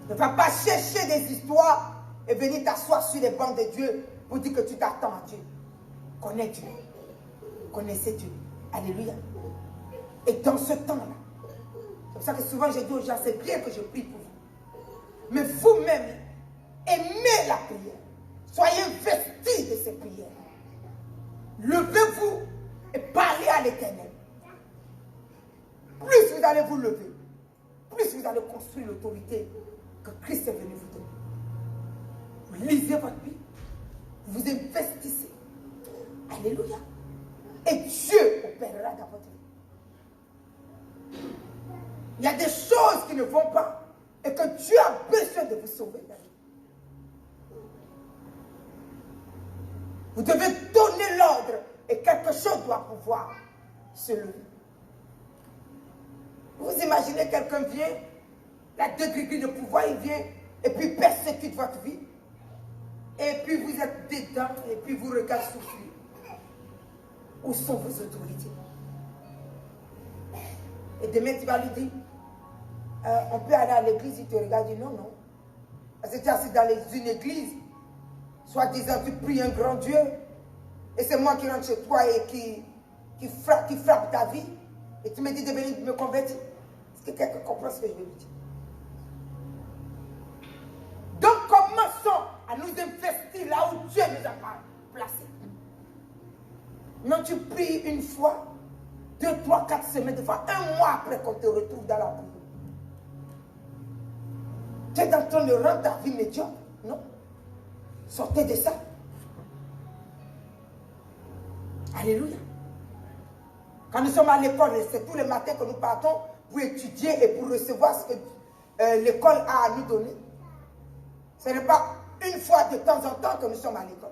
Ne va pas chercher des histoires et venir t'asseoir sur les bancs de Dieu pour dire que tu t'attends à Dieu. Connais Dieu. Connaissez Dieu. Alléluia. Et dans ce temps-là, c'est pour ça que souvent je dis aux gens, c'est bien que je prie pour vous. Mais vous-même, aimez la prière. Soyez investis de ces prières. Levez-vous et parlez à l'Éternel. lever, plus vous allez construire l'autorité que Christ est venu vous donner. Vous lisez votre Bible, vous investissez. Alléluia. Et Dieu opérera dans votre vie. Il y a des choses qui ne vont pas et que Dieu a besoin de vous sauver. Vous devez donner l'ordre et quelque chose doit pouvoir se lever. Vous imaginez quelqu'un vient, il a 2 degrés de pouvoir, il vient et puis persécute votre vie. Et puis vous êtes dedans et puis vous regardez souffrir. Où sont vos autorités? Et demain tu vas lui dire, on peut aller à l'église, il te regarde, il dit non, non. Parce que tu es assis dans une église, soit disant tu pries un grand Dieu, et c'est moi qui rentre chez toi et qui frappe ta vie, et tu me dis de venir me convertir. Est-ce que quelqu'un comprend ce que je veux dire? Donc commençons à nous investir là où Dieu nous a placés. Non, tu pries une fois, 2, 3, 4 semaines, des fois 1 mois après qu'on te retrouve dans la prière. Tu es en train de rendre ta vie médiocre. Non. Sortez de ça. Alléluia. Quand nous sommes à l'école, c'est tous les matins que nous partons pour étudier et pour recevoir ce que l'école a à nous donner. Ce n'est pas une fois de temps en temps que nous sommes à l'école.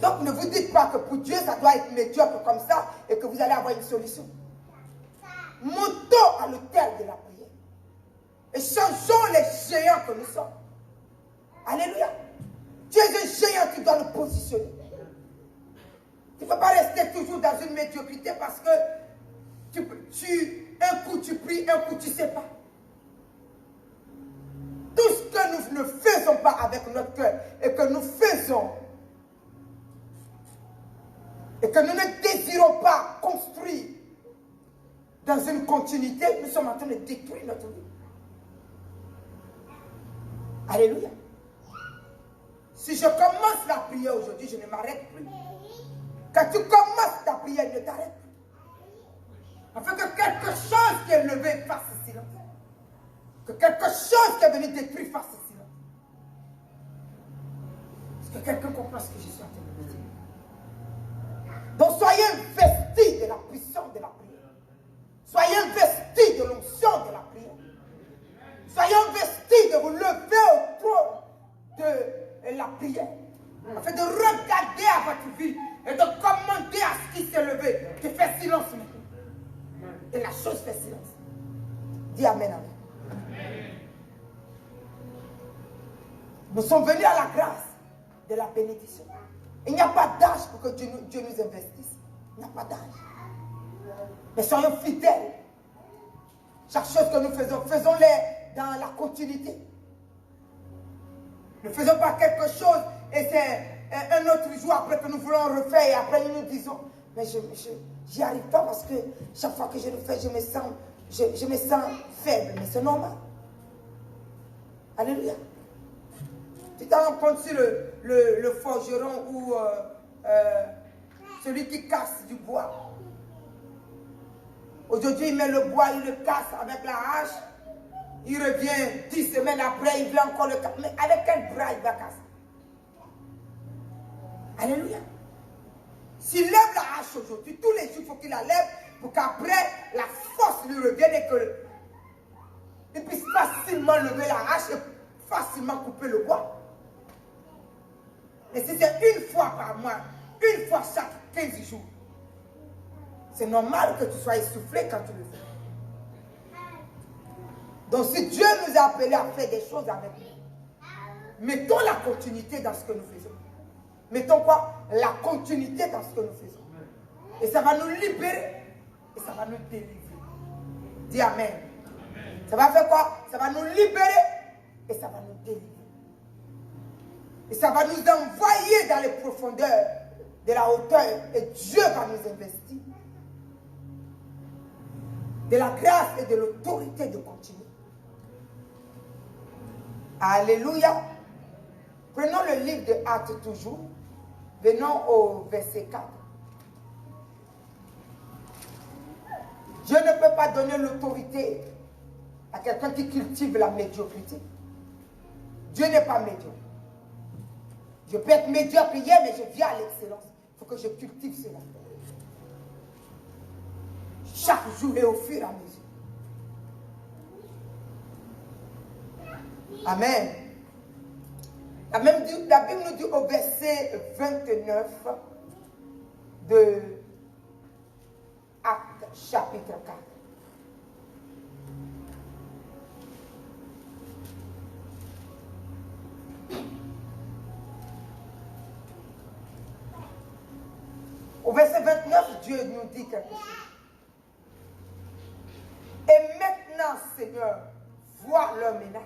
Donc ne vous dites pas que pour Dieu ça doit être médiocre comme ça et que vous allez avoir une solution. Montons à l'autel de la prière et changeons les géants que nous sommes. Alléluia. Tu es un géant, tu dois le positionner. Tu ne peux pas rester toujours dans une médiocrité parce que un coup tu pries, un coup tu ne sais pas. Tout ce que nous ne faisons pas avec notre cœur et que nous faisons et que nous ne désirons pas construire dans une continuité, nous sommes en train de détruire notre vie. Alléluia. Si je commence la prière aujourd'hui, je ne m'arrête plus. Quand tu commences ta prière, ne t'arrête plus. Afin que quelque chose qui est levé fasse silence. Que quelque chose qui est venu détruire fasse silence. Est-ce que quelqu'un comprend ce que je suis en train de dire? Donc soyez investis de la puissance de la prière. Soyez investis de l'onction de la prière. Soyez investis de vous lever au trône de la prière. Afin de regarder à votre vie et de commander à ce qui s'est levé. De faire silence maintenant. Et la chose fait silence. Dis amen, amen. Nous sommes venus à la grâce de la bénédiction. Il n'y a pas d'âge pour que Dieu nous investisse. Il n'y a pas d'âge. Mais soyons fidèles. Chaque chose que nous faisons, faisons-les dans la continuité. Ne faisons pas quelque chose et c'est un autre jour après que nous voulons refaire et après nous nous disons, mais je n'y arrive pas parce que chaque fois que je le fais, je me sens faible. Mais c'est normal. Alléluia. Tu t'en rends compte sur le forgeron ou celui qui casse du bois. Aujourd'hui, il met le bois, il le casse avec la hache. Il revient 10 semaines après, il veut encore le casser. Mais avec quel bras il va casser? Alléluia. S'il lève la hache aujourd'hui, tous les jours, il faut qu'il la lève pour qu'après, la force lui revienne et qu'il puisse facilement lever la hache et facilement couper le bois. Mais si c'est une fois par mois, une fois chaque 15 jours, c'est normal que tu sois essoufflé quand tu le fais. Donc si Dieu nous a appelés à faire des choses avec nous, mettons la continuité dans ce que nous faisons. Mettons quoi? La continuité dans ce que nous faisons. Et ça va nous libérer et ça va nous délivrer. Dis amen. Ça va faire quoi? Ça va nous libérer et ça va nous délivrer. Et ça va nous envoyer dans les profondeurs de la hauteur et Dieu va nous investir de la grâce et de l'autorité de continuer. Alléluia. Prenons le livre de Actes toujours. Venons au verset 4. Dieu ne peut pas donner l'autorité à quelqu'un qui cultive la médiocrité. Dieu n'est pas médiocre. Je peux être médiocre hier, mais je viens à l'excellence. Il faut que je cultive cela. Chaque jour et au fur et à mesure. Amen. La Bible nous dit au verset 29 de Actes chapitre 4. Au verset 29, Dieu nous dit quelque chose. Et maintenant, Seigneur, vois leur menace.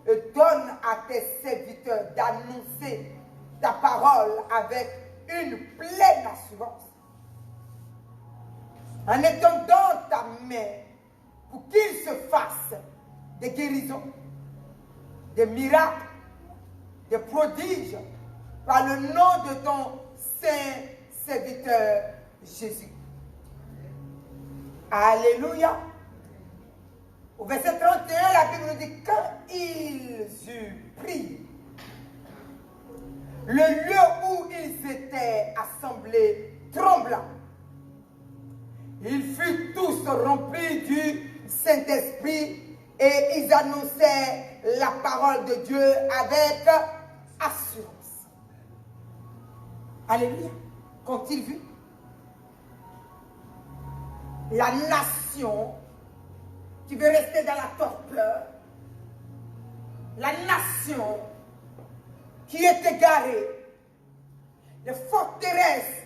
Et donne à tes serviteurs d'annoncer ta parole avec une pleine assurance. En étendant ta main pour qu'il se fasse des guérisons, des miracles, des prodiges par le nom de ton saint serviteur Jésus. Alléluia. Au verset 31, la Bible nous dit, quand ils eurent pris le lieu où ils étaient assemblés tremblant, ils furent tous remplis du Saint-Esprit et ils annonçaient la parole de Dieu avec assurance. Alléluia. Qu'ont-ils vu? La nation qui veut rester dans la torpeur, la nation qui est égarée, les forteresses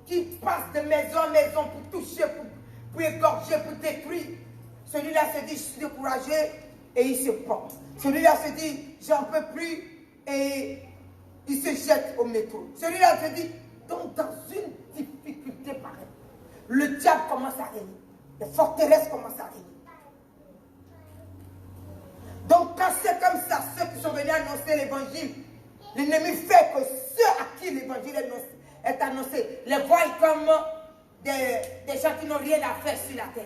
qui passent de maison en maison pour toucher, pour égorger, pour détruire. Celui-là se dit, je suis découragé et il se pend. Celui-là se dit, j'en peux plus et il se jette au métro. Celui-là se dit, donc dans une difficulté pareille, le diable commence à régner, les forteresses commencent à régner. Donc quand c'est comme ça, ceux qui sont venus annoncer l'évangile, l'ennemi fait que ceux à qui l'évangile est annoncé les voient comme des gens qui n'ont rien à faire sur la terre.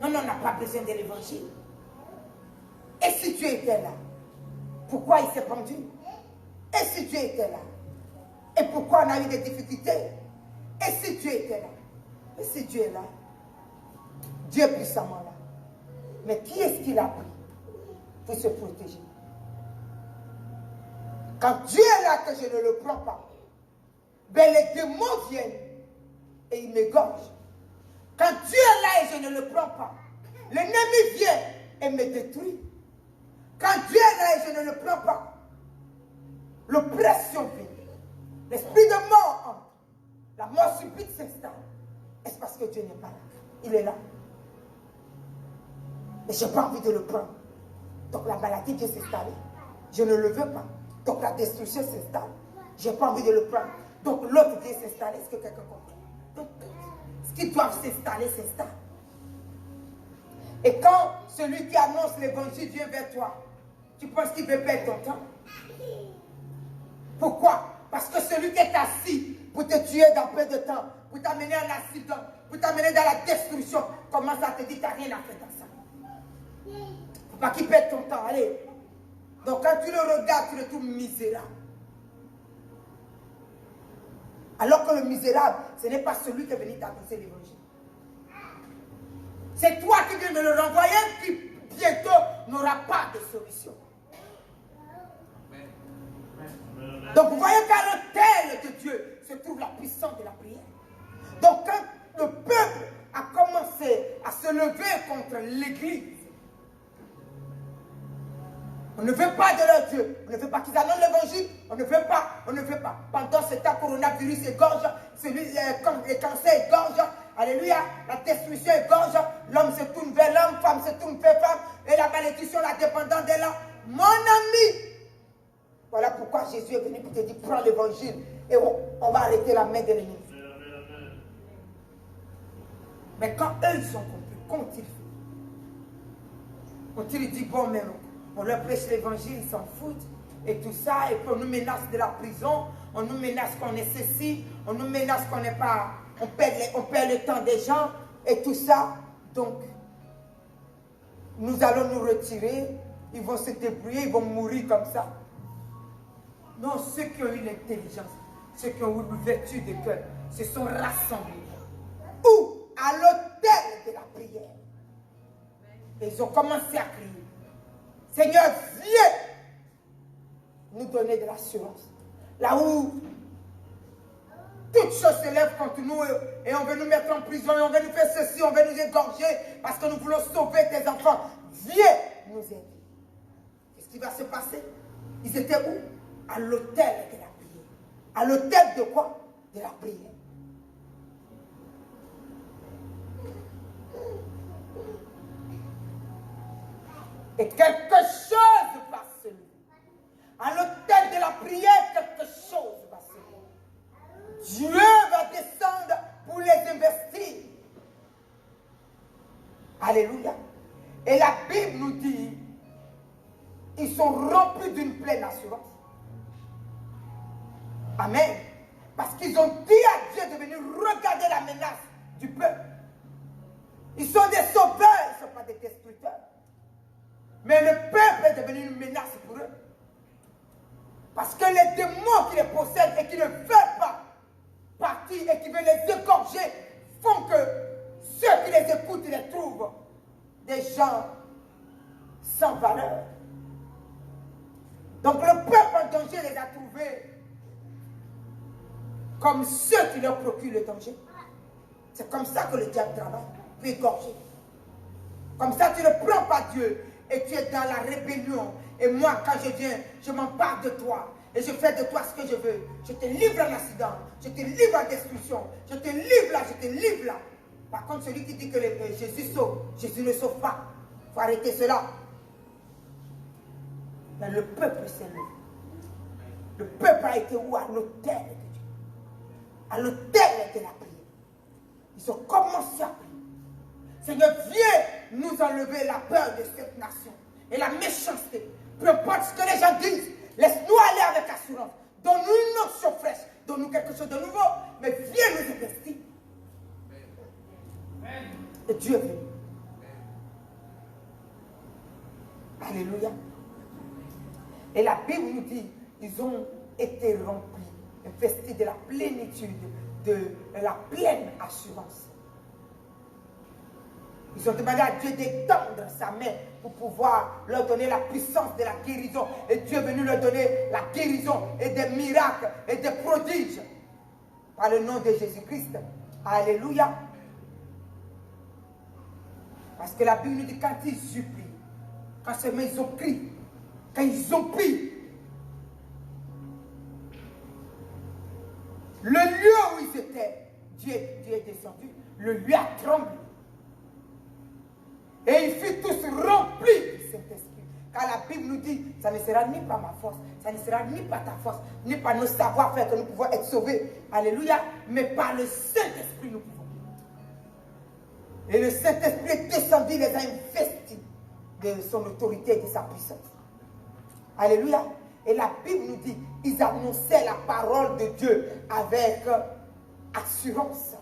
Non, on n'a pas besoin de l'évangile. Et si tu étais là, pourquoi il s'est pendu? Et si tu étais là? Et pourquoi on a eu des difficultés? Et si tu étais là? Et si Dieu est là? Dieu est puissamment là. Mais qui est-ce qu'il a pris pour se protéger? Quand Dieu est là que je ne le prends pas, ben les démons viennent et ils m'égorgent. Quand Dieu est là et je ne le prends pas, l'ennemi vient et me détruit. Quand Dieu est là et je ne le prends pas, l'oppression vient. L'esprit de mort entre. La mort subite s'installe. Est-ce parce que Dieu n'est pas là? Il est là. Mais je n'ai pas envie de le prendre. Donc la maladie vient s'installer. Je ne le veux pas. Donc la destruction s'installe. Je n'ai pas envie de le prendre. Donc l'autre vient s'installer. Est-ce que quelqu'un comprend? Donc ce qui doit s'installer s'installe. Et quand celui qui annonce l'évangile vient vers toi, tu penses qu'il veut perdre ton temps? Pourquoi? Parce que celui qui est assis pour te tuer dans peu de temps, pour t'amener en accident, pour t'amener dans la destruction, commence à te dire, tu n'as rien à faire dans ça. Il ne faut pas qu'il perde ton temps. Allez. Donc quand tu le regardes, tu le trouves misérable. Alors que le misérable, ce n'est pas celui qui est venu t'annoncer l'évangile. C'est toi qui viens de le renvoyer, qui bientôt n'aura pas de solution. Donc vous voyez qu'à l'autel de Dieu se trouve la puissance de la prière. Donc quand le peuple a commencé à se lever contre l'église, on ne veut pas de leur Dieu, on ne veut pas qu'ils annoncent l'évangile, on ne veut pas. Pendant ce temps, coronavirus égorge, les cancers égorgent, alléluia, la destruction égorge, l'homme se tourne vers l'homme, femme se tourne vers femme, et la malédiction, la dépendance est là. Mon ami, voilà pourquoi Jésus est venu pour te dire, prends l'évangile, et on va arrêter la main de l'ennemi. Mais quand eux, ils sont compris, qu'ont-ils fait? Ont-ils dit, bon, mais on leur prêche l'évangile, ils s'en foutent, et tout ça, et puis on nous menace de la prison, on nous menace qu'on est ceci, on nous menace qu'on n'est pas on perd le temps des gens et tout ça. Donc, nous allons nous retirer, ils vont se débrouiller, ils vont mourir comme ça. Non, ceux qui ont eu l'intelligence, ceux qui ont eu l'ouverture de cœur, se sont rassemblés. Ou à l'autel de la prière. Et ils ont commencé à crier. Seigneur, viens nous donner de l'assurance. Là où toutes choses se lèvent contre nous et on veut nous mettre en prison, et on veut nous faire ceci, on veut nous égorger parce que nous voulons sauver tes enfants. Viens nous aider. Qu'est-ce qui va se passer? Ils étaient où? À l'autel de la prière. À l'autel de quoi? De la prière. Et quelque chose va se lever. À l'autel de la prière, quelque chose va se lever. Dieu va descendre pour les investir. Alléluia. Et la Bible nous dit, ils sont remplis d'une pleine assurance. Amen. Parce qu'ils ont dit à Dieu de venir regarder la menace du peuple. Ils sont des sauveurs, ils ne sont pas des destructeurs. Mais le peuple est devenu une menace pour eux. Parce que les démons qui les possèdent et qui ne veulent pas partir et qui veulent les égorger font que ceux qui les écoutent les trouvent des gens sans valeur. Donc le peuple en danger les a trouvés comme ceux qui leur procurent le danger. C'est comme ça que le diable travaille, pour égorger. Comme ça tu ne prends pas Dieu et tu es dans la rébellion. Et moi quand je viens, je m'empare de toi. Et je fais de toi ce que je veux. Je te livre en accident. Je te livre en destruction. Je te livre là, je te livre là. Par contre, celui qui dit que Jésus sauve, Jésus ne sauve pas. Il faut arrêter cela. Mais le peuple s'est levé. Le peuple a été où? À l'autel de Dieu. À l'autel de la prière. Ils ont commencé à prier. Seigneur, viens nous enlever la peur de cette nation. Et la méchanceté. Peu importe ce que les gens disent. Laisse-nous aller avec assurance. Donne-nous une option fraîche. Donne-nous quelque chose de nouveau. Mais viens nous investir. Et Dieu est venu. Alléluia. Et la Bible nous dit, ils ont été remplis, investis de la plénitude, de la pleine assurance. Ils ont demandé à Dieu d'étendre sa main pour pouvoir leur donner la puissance de la guérison. Et Dieu est venu leur donner la guérison et des miracles et des prodiges. Par le nom de Jésus-Christ. Alléluia. Parce que la Bible nous dit quand ils supplient, quand ils ont pris, quand ils ont pris, le lieu où ils étaient, Dieu est descendu, le lieu a tremblé. Et ils furent tous remplis du Saint-Esprit. Car la Bible nous dit, ça ne sera ni par ma force, ça ne sera ni par ta force, ni par nos savoir-faire que nous pouvons être sauvés. Alléluia. Mais par le Saint-Esprit nous pouvons. Et le Saint-Esprit est descendu, les a investis de son autorité et de sa puissance. Alléluia. Et la Bible nous dit, ils annonçaient la parole de Dieu avec assurance.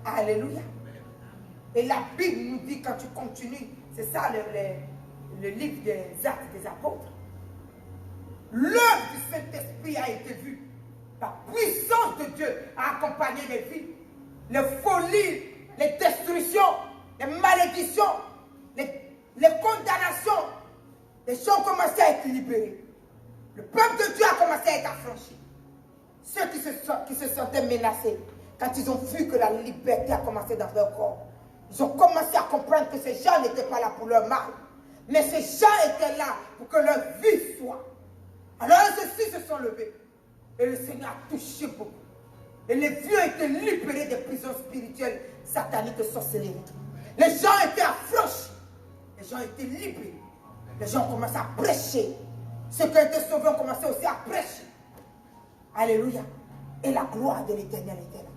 Alléluia. Et la Bible nous dit, quand tu continues, c'est ça le livre des Actes des Apôtres. L'œuvre du Saint-Esprit a été vue. La puissance de Dieu a accompagné les vies, les folies, les destructions, les malédictions, les condamnations. Les gens ont commencé à être libérés. Le peuple de Dieu a commencé à être affranchi. Ceux qui se sentaient menacés, quand ils ont vu que la liberté a commencé dans leur corps, ils ont commencé à comprendre que ces gens n'étaient pas là pour leur mal. Mais ces gens étaient là pour que leur vie soit. Alors ceux-ci se sont levés. Et le Seigneur a touché beaucoup. Et les vieux étaient libérés des prisons spirituelles, sataniques et sorcelleries. Les gens étaient affranchis. Les gens étaient libérés. Les gens ont commencé à prêcher. Ceux qui étaient sauvés ont commencé aussi à prêcher. Alléluia. Et la gloire de l'Éternel était là.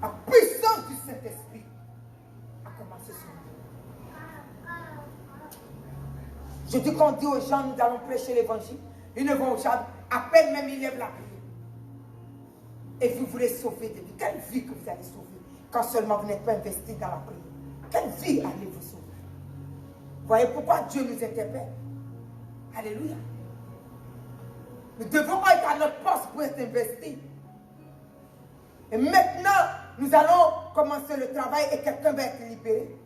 La puissance du Saint-Esprit a commencé sur nous. Je dis qu'on dit aux gens, nous allons prêcher l'évangile. Ils ne vont jamais. À peine même ils lèvent la prière. Et vous voulez sauver des vies. Quelle vie que vous allez sauver quand seulement vous n'êtes pas investi dans la prière? Quelle vie allez-vous sauver? Voyez pourquoi Dieu nous interpelle. Alléluia. Nous devons être à notre poste pour être investis. Et maintenant, nous allons commencer le travail et quelqu'un va être libéré.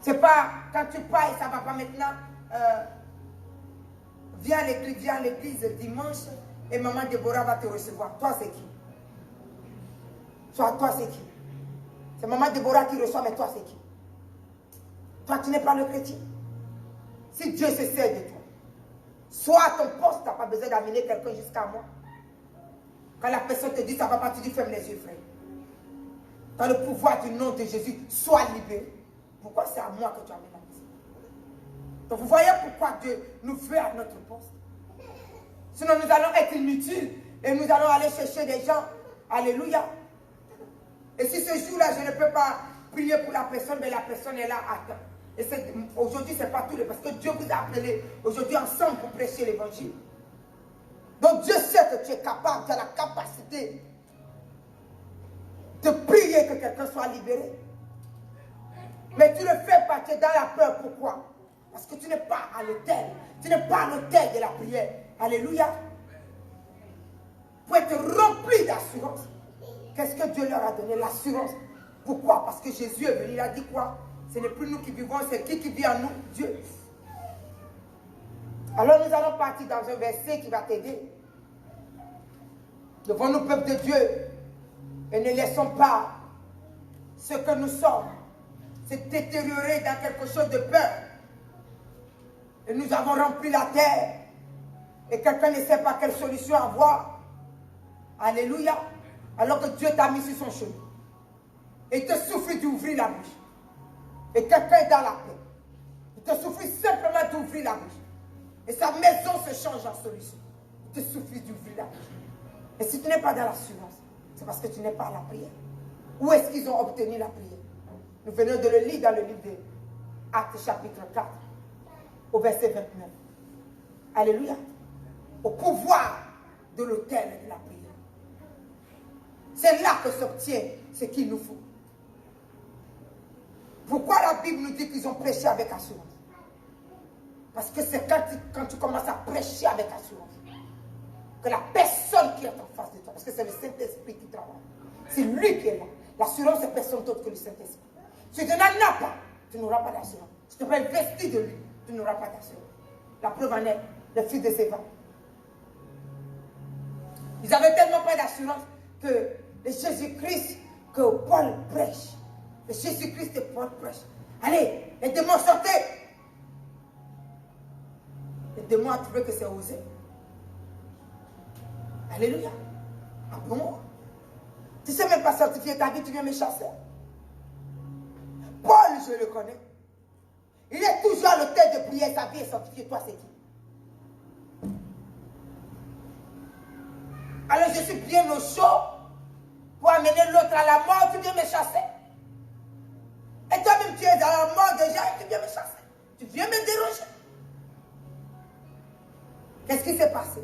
C'est pas quand tu pars et ça va pas maintenant. Viens à l'église dimanche et maman Déborah va te recevoir. Toi, c'est qui? Toi, c'est qui? C'est maman Déborah qui reçoit, mais toi, c'est qui? Toi, tu n'es pas le chrétien. Si Dieu se sert de toi, soit à ton poste, tu n'as pas besoin d'amener quelqu'un jusqu'à moi. Quand la personne te dit ça ne va pas, tu dis ferme les yeux, frère. Dans le pouvoir du nom de Jésus, sois libéré. Pourquoi c'est à moi que tu amènes la personne? Donc vous voyez pourquoi Dieu nous veut à notre poste. Sinon nous allons être inutiles et nous allons aller chercher des gens. Alléluia. Et si ce jour-là, je ne peux pas prier pour la personne, mais la personne est là, attends. Et aujourd'hui, ce n'est pas tout, parce que Dieu vous a appelé aujourd'hui ensemble pour prêcher l'évangile. Donc Dieu sait que tu es capable, tu as la capacité de prier que quelqu'un soit libéré. Mais tu ne le fais pas, tu es dans la peur. Pourquoi? Parce que tu n'es pas à l'autel. Tu n'es pas à l'autel de la prière. Alléluia. Pour être rempli d'assurance. Qu'est-ce que Dieu leur a donné? L'assurance. Pourquoi? Parce que Jésus est venu, il a dit quoi? Ce n'est plus nous qui vivons, c'est qui vit en nous? Dieu. Alors nous allons partir dans un verset qui va t'aider. Devant nous, peuple de Dieu, et ne laissons pas ce que nous sommes se détériorer dans quelque chose de peur. Et nous avons rempli la terre. Et quelqu'un ne sait pas quelle solution avoir. Alléluia. Alors que Dieu t'a mis sur son chemin. Et il te suffit d'ouvrir la bouche. Et quelqu'un est dans la paix. Il te suffit simplement d'ouvrir la bouche. Et sa maison se change en solution. Il te suffit d'ouvrir la bouche. Et si tu n'es pas dans l'assurance, c'est parce que tu n'es pas à la prière. Où est-ce qu'ils ont obtenu la prière? Nous venons de le lire dans le livre de Actes chapitre 4, au verset 29. Alléluia. Au pouvoir de l'autel de la prière. C'est là que s'obtient ce qu'il nous faut. Pourquoi la Bible nous dit qu'ils ont prêché avec assurance? Parce que c'est quand tu commences à prêcher avec assurance que la personne qui est en face de toi, parce que c'est le Saint-Esprit qui travaille, c'est lui qui est là. L'assurance, c'est personne d'autre que le Saint-Esprit. Si tu n'en as pas, tu n'auras pas d'assurance. Si tu ne peux pas investir de lui, tu n'auras pas d'assurance. La preuve en est, le fils de Sévan. Ils n'avaient tellement pas d'assurance que le Jésus-Christ que Paul prêche, le Jésus-Christ que Paul prêche. Allez, les démons sortaient. Les démons ont trouvé que c'est osé. Alléluia. Ah bon? Tu ne sais même pas sanctifier ta vie, tu viens me chasser. Paul, je le connais. Il est toujours à l'autel de prière, sa vie est sanctifiée. Toi, c'est qui? Alors je suis bien au chaud pour amener l'autre à la mort, tu viens me chasser. Et toi-même, tu es dans la mort déjà et tu viens me chasser. Tu viens me déranger. Qu'est-ce qui s'est passé?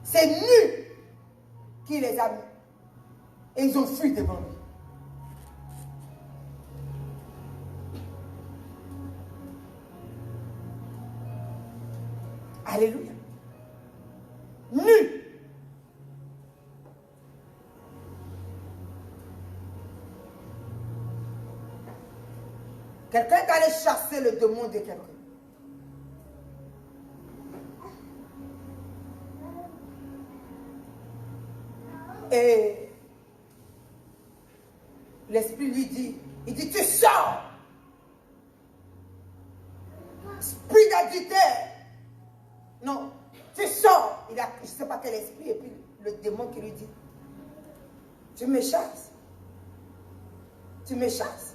C'est nu qui les a mis. Et ils ont fui devant lui. Alléluia. Nu. Quelqu'un est allé chasser le démon de quelqu'un. Et l'esprit lui dit, il dit, tu sors. Esprit d'adultère. Non, tu sors. Je ne sais pas quel esprit. Et puis le démon qui lui dit, tu me chasses. Tu me chasses.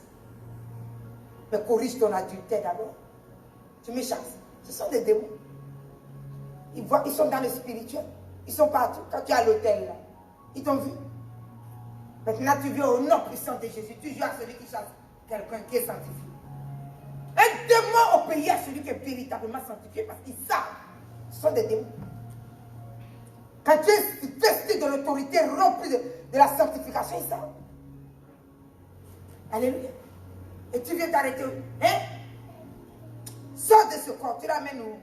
Mais corrige ton adultère d'abord. Tu me chasses. Ce sont des démons. Ils sont dans le spirituel. Ils sont partout. Quand tu es à l'hôtel là, ils t'ont vu. Maintenant tu viens au nom puissant de Jésus. Tu joues à celui qui chasse quelqu'un qui est sanctifié. Un démon obéit à celui qui est véritablement sanctifié parce qu'ils savent. Ce sont des démons. Quand tu es vesti de l'autorité remplie de la sanctification, c'est ça. Alléluia. Et tu viens t'arrêter. Hein? Sors de ce corps, tu l'amènes où?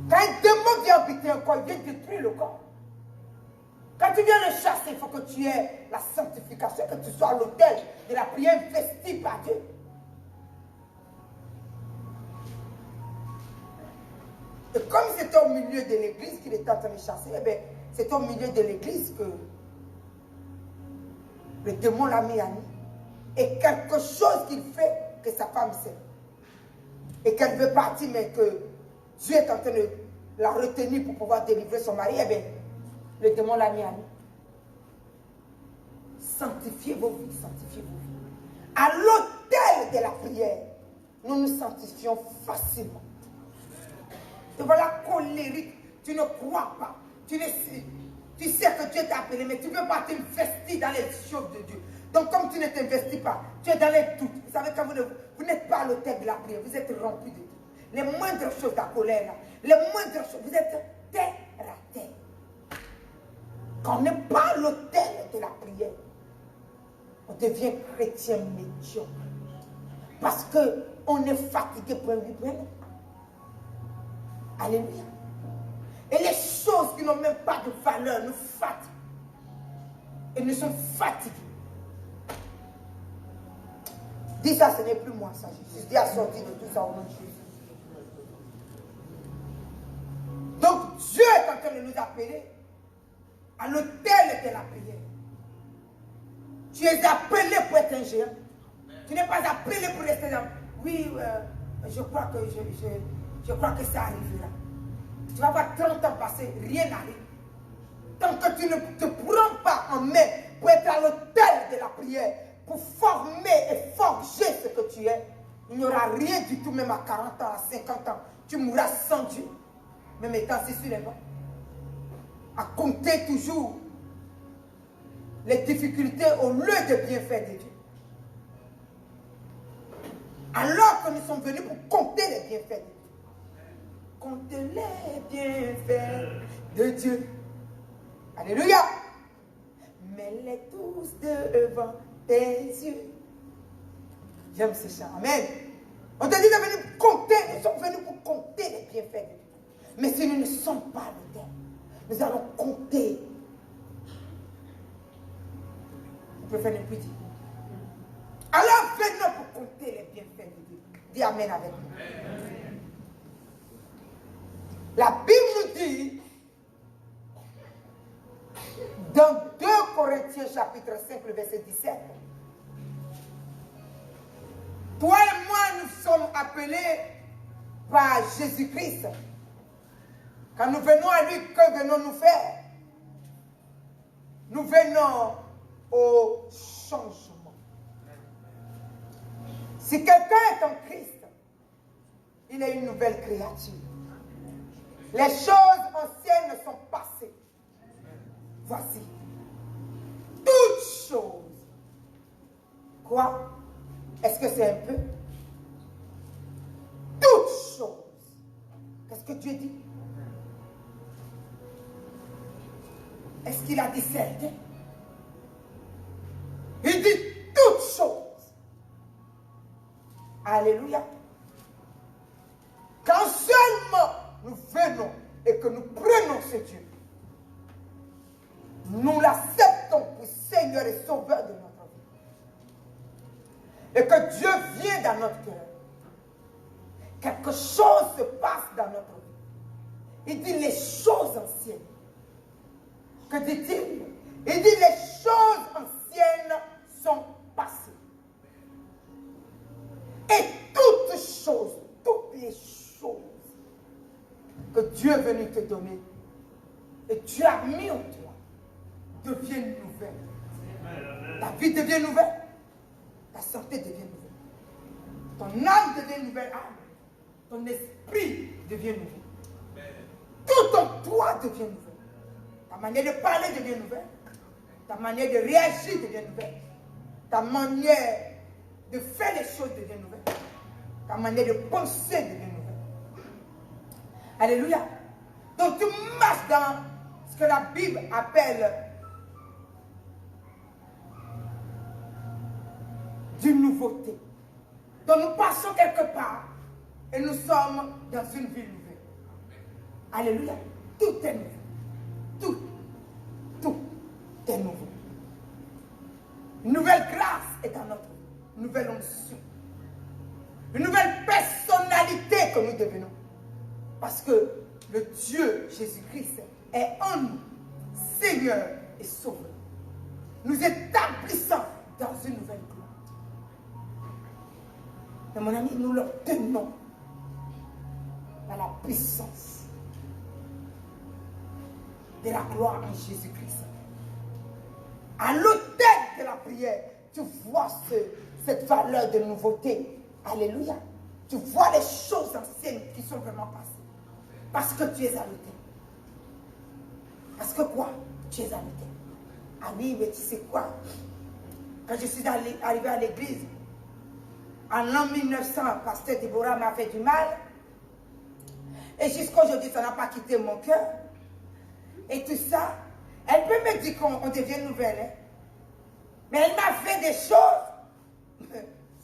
Quand un démon vient habiter un corps, il vient détruire le corps. Quand tu viens le chasser, il faut que tu aies la sanctification, que tu sois à l'autel de la prière investie par Dieu. Et comme c'était au milieu de l'église qu'il était en train de chasser, eh bien, c'est au milieu de l'église que le démon l'a mis à nu. Et quelque chose qu'il fait, que sa femme sait. Et qu'elle veut partir, mais que Dieu est en train de la retenir pour pouvoir délivrer son mari, eh bien, le démon l'a mis à nu. Sanctifiez vos vies, sanctifiez vos vies. À l'autel de la prière, nous nous sanctifions facilement. Devant la colérique, tu ne crois pas. Tu sais que Dieu t'a appelé, mais tu ne veux pas t'investir dans les choses de Dieu. Donc, comme tu ne t'investis pas, tu es dans les doutes. Vous savez, quand vous n'êtes pas à l'autel de la prière, vous êtes rempli de doutes. Les moindres choses, la colère, là, les moindres choses, vous êtes terre à terre. Quand on n'est pas à l'autel de la prière, on devient chrétien médiocre. Parce qu'on est fatigué pour un vivre. Alléluia. Et les choses qui n'ont même pas de valeur nous fatiguent. Et nous sommes fatigués. Dis ça, ce n'est plus moi, ça. Je suis assorti de tout ça au nom de Jésus. Donc Dieu est en train de nous appeler à l'autel de la prière. Tu es appelé pour être un géant. Tu n'es pas appelé pour rester là. Oui, je crois que ça arrivera. Tu vas voir 30 ans passer, rien n'arrive. Tant que tu ne te prends pas en main pour être à l'autel de la prière, pour former et forger ce que tu es, il n'y aura rien du tout, même à 40 ans, à 50 ans. Tu mourras sans Dieu, même étant assis sur les bancs. À compter toujours les difficultés au lieu de bienfaits de Dieu. Alors que nous sommes venus pour compter les bienfaits de Dieu. Comptez les bienfaits de Dieu. Alléluia. Mets-les tous devant tes yeux. J'aime ce chant. Amen. On te dit de venir compter. Nous sommes venus pour compter les bienfaits de Dieu. Mais si nous ne sommes pas à l'autel, nous allons compter. Vous préférez ne plus dire. Alors venons pour compter les bienfaits de Dieu. Dis Amen avec nous. La Bible nous dit, dans 2 Corinthiens chapitre 5, le verset 17, toi et moi, nous sommes appelés par Jésus-Christ. Quand nous venons à lui, que venons-nous faire? Nous venons au changement. Si quelqu'un est en Christ, il est une nouvelle créature. Les choses anciennes sont passées. Voici. Toutes choses. Quoi? Est-ce que c'est un peu? Toutes choses. Qu'est-ce que Dieu dit? Est-ce qu'il a dit certaines? Il dit toutes choses. Alléluia. Quand seulement nous venons et que nous prenons ce Dieu, nous l'acceptons pour Seigneur et Sauveur de notre vie. Et que Dieu vient dans notre cœur. Quelque chose se passe dans notre vie. Il dit les choses anciennes. Que dit-il? Il dit les choses anciennes sont passées. Et toutes les choses que Dieu est venu te donner et tu as mis en toi deviennent nouvelles. Ta vie devient nouvelle. Ta santé devient nouvelle. Ton âme devient nouvelle âme. Ton esprit devient nouveau. Tout en toi devient nouvel. Ta manière de parler devient nouvelle. Ta manière de réagir devient nouvelle. Ta manière de faire les choses devient nouvelle. Ta manière de penser devient nouvelle. Alléluia. Donc tu marches dans ce que la Bible appelle d'une nouveauté. Donc nous passons quelque part et nous sommes dans une vie nouvelle. Alléluia. Tout est nouveau. Tout est nouveau. Une nouvelle grâce est dans notre vie. Une nouvelle onction. Une nouvelle personnalité que nous devenons. Parce que le Dieu Jésus-Christ est en nous, Seigneur et Sauveur. Nous établissons dans une nouvelle gloire. Et mon ami, nous l'obtenons dans la puissance de la gloire en Jésus-Christ. À l'autel de la prière, tu vois cette valeur de nouveauté. Alléluia. Tu vois les choses anciennes qui sont vraiment passées. Parce que tu es à l'autel. Parce que quoi? Tu es à l'autel. Ah oui, mais tu sais quoi? Quand je suis arrivé à l'église, en l'an 1900, pasteur Déborah m'a fait du mal. Et jusqu'à aujourd'hui, ça n'a pas quitté mon cœur. Et tout ça, elle peut me dire qu'on devient nouvelle. Hein? Mais elle m'a fait des choses.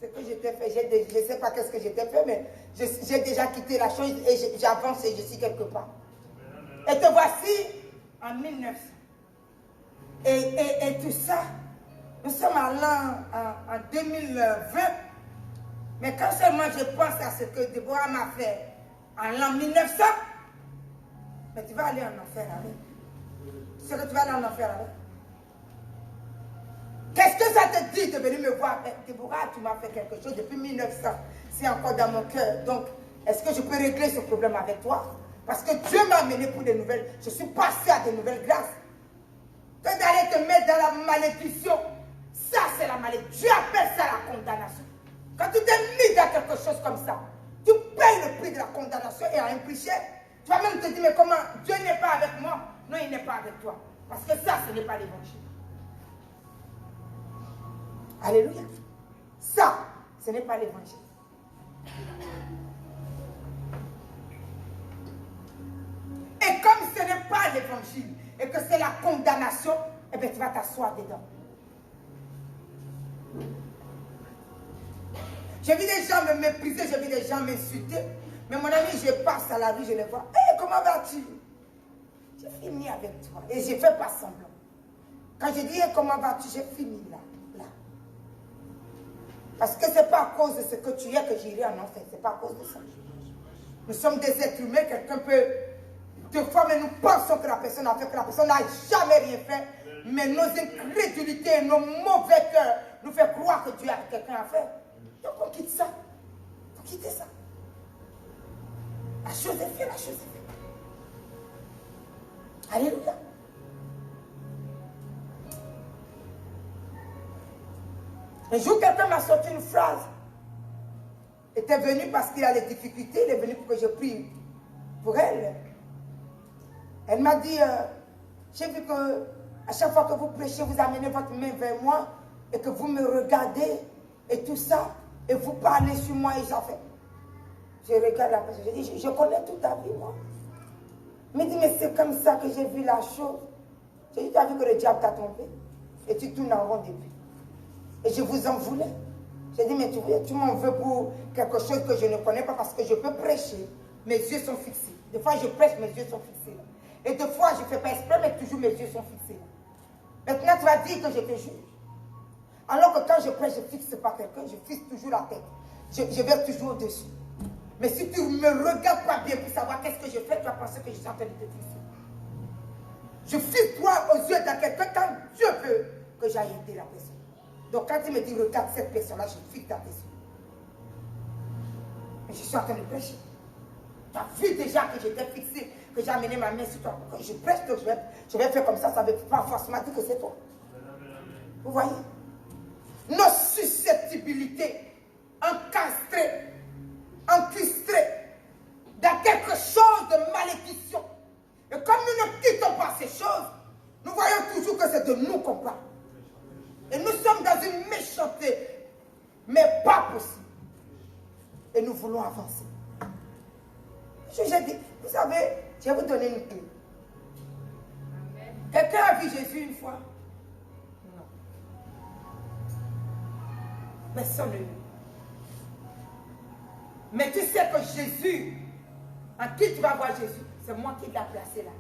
Ce que j'étais fait, je ne sais pas qu'est-ce que j'étais fait, mais j'ai déjà quitté la chose et j'avance et je suis quelque part. Et te voici en 1900. Et tout ça, nous sommes en 2020. Mais quand seulement je pense à ce que Déborah m'a fait en l'an 1900, mais tu vas aller en enfer avec. Tu sais que tu vas aller en enfer avec. Qu'est-ce que ça te dit de venir me voir? Déborah, tu m'as fait quelque chose depuis 1900. C'est encore dans mon cœur. Donc, est-ce que je peux régler ce problème avec toi? Parce que Dieu m'a amené pour des nouvelles. Je suis passé à des nouvelles grâces. Que d'aller te mettre dans la malédiction, ça c'est la malédiction. Dieu appelle ça la condamnation. Quand tu t'es mis dans quelque chose comme ça, tu payes le prix de la condamnation et à un prix cher. Tu vas même te dire, mais comment? Dieu n'est pas avec moi. Non, il n'est pas avec toi. Parce que ça, ce n'est pas l'évangile. Alléluia. Ça, ce n'est pas l'évangile. Et comme ce n'est pas l'évangile et que c'est la condamnation, eh bien tu vas t'asseoir dedans. J'ai vu des gens me mépriser, j'ai vu des gens m'insulter. Mais mon ami, je passe à la rue, je les vois. Hé, comment vas-tu? J'ai fini avec toi. Et je ne fais pas semblant. Quand je dis, hey, comment vas-tu? J'ai fini là. Parce que ce n'est pas à cause de ce que tu es que j'irai en enfer. Ce n'est pas à cause de ça. Nous sommes des êtres humains. Quelqu'un peut te fois, mais nous pensons que la personne a fait, que la personne n'a jamais rien fait. Mais nos incrédulités, nos mauvais cœurs nous font croire que Dieu a quelqu'un à faire. Donc on quitte ça. Il faut quitter ça. La chose est faite, la chose est faite. Alléluia. Un jour, quelqu'un m'a sorti une phrase. Il était venu parce qu'il a des difficultés. Il est venu pour que je prie pour elle. Elle m'a dit, j'ai vu que à chaque fois que vous prêchez, vous amenez votre main vers moi et que vous me regardez et tout ça, et vous parlez sur moi et j'en fais. Je regarde la personne, je dis, je connais toute ta vie, moi. Il me dit, mais c'est comme ça que j'ai vu la chose. J'ai dit, tu as vu que le diable t'a trompé et tu tournes en rond depuis. Et je vous en voulais. J'ai dit, mais tu m'en veux pour quelque chose que je ne connais pas parce que je peux prêcher. Mes yeux sont fixés. Des fois, je prêche, mes yeux sont fixés. Et des fois, je ne fais pas exprès, mais toujours mes yeux sont fixés. Maintenant, tu vas dire que je te juge. Alors que quand je prêche, je ne fixe pas quelqu'un, je fixe toujours la tête. Je vais toujours au-dessus. Mais si tu ne me regardes pas bien pour savoir qu'est-ce que je fais, tu vas penser que je suis en train de te fixer. Je fixe toi aux yeux de quelqu'un quand Dieu veut que j'aille aider la personne. Donc quand il me dit, regarde cette personne-là, je fixe ta personne. Mais je suis en train de prêcher. Tu as vu déjà que j'étais fixé, que j'ai amené ma main sur toi. Quand je prêche, donc je vais faire comme ça ne veut pas forcément dire que c'est toi. Vous voyez? Nos susceptibilités encastrées, encustrées dans quelque chose de malédiction. Et comme nous ne quittons pas ces choses, nous voyons toujours que c'est de nous qu'on parle. Et nous sommes dans une méchanceté, mais pas possible. Et nous voulons avancer. J'ai dit, vous savez, je vais vous donner une clé. Quelqu'un a vu Jésus une fois? Non. Personne ne l'a vu. Mais tu sais que Jésus, en qui tu vas voir Jésus, c'est moi qui l'ai placé là.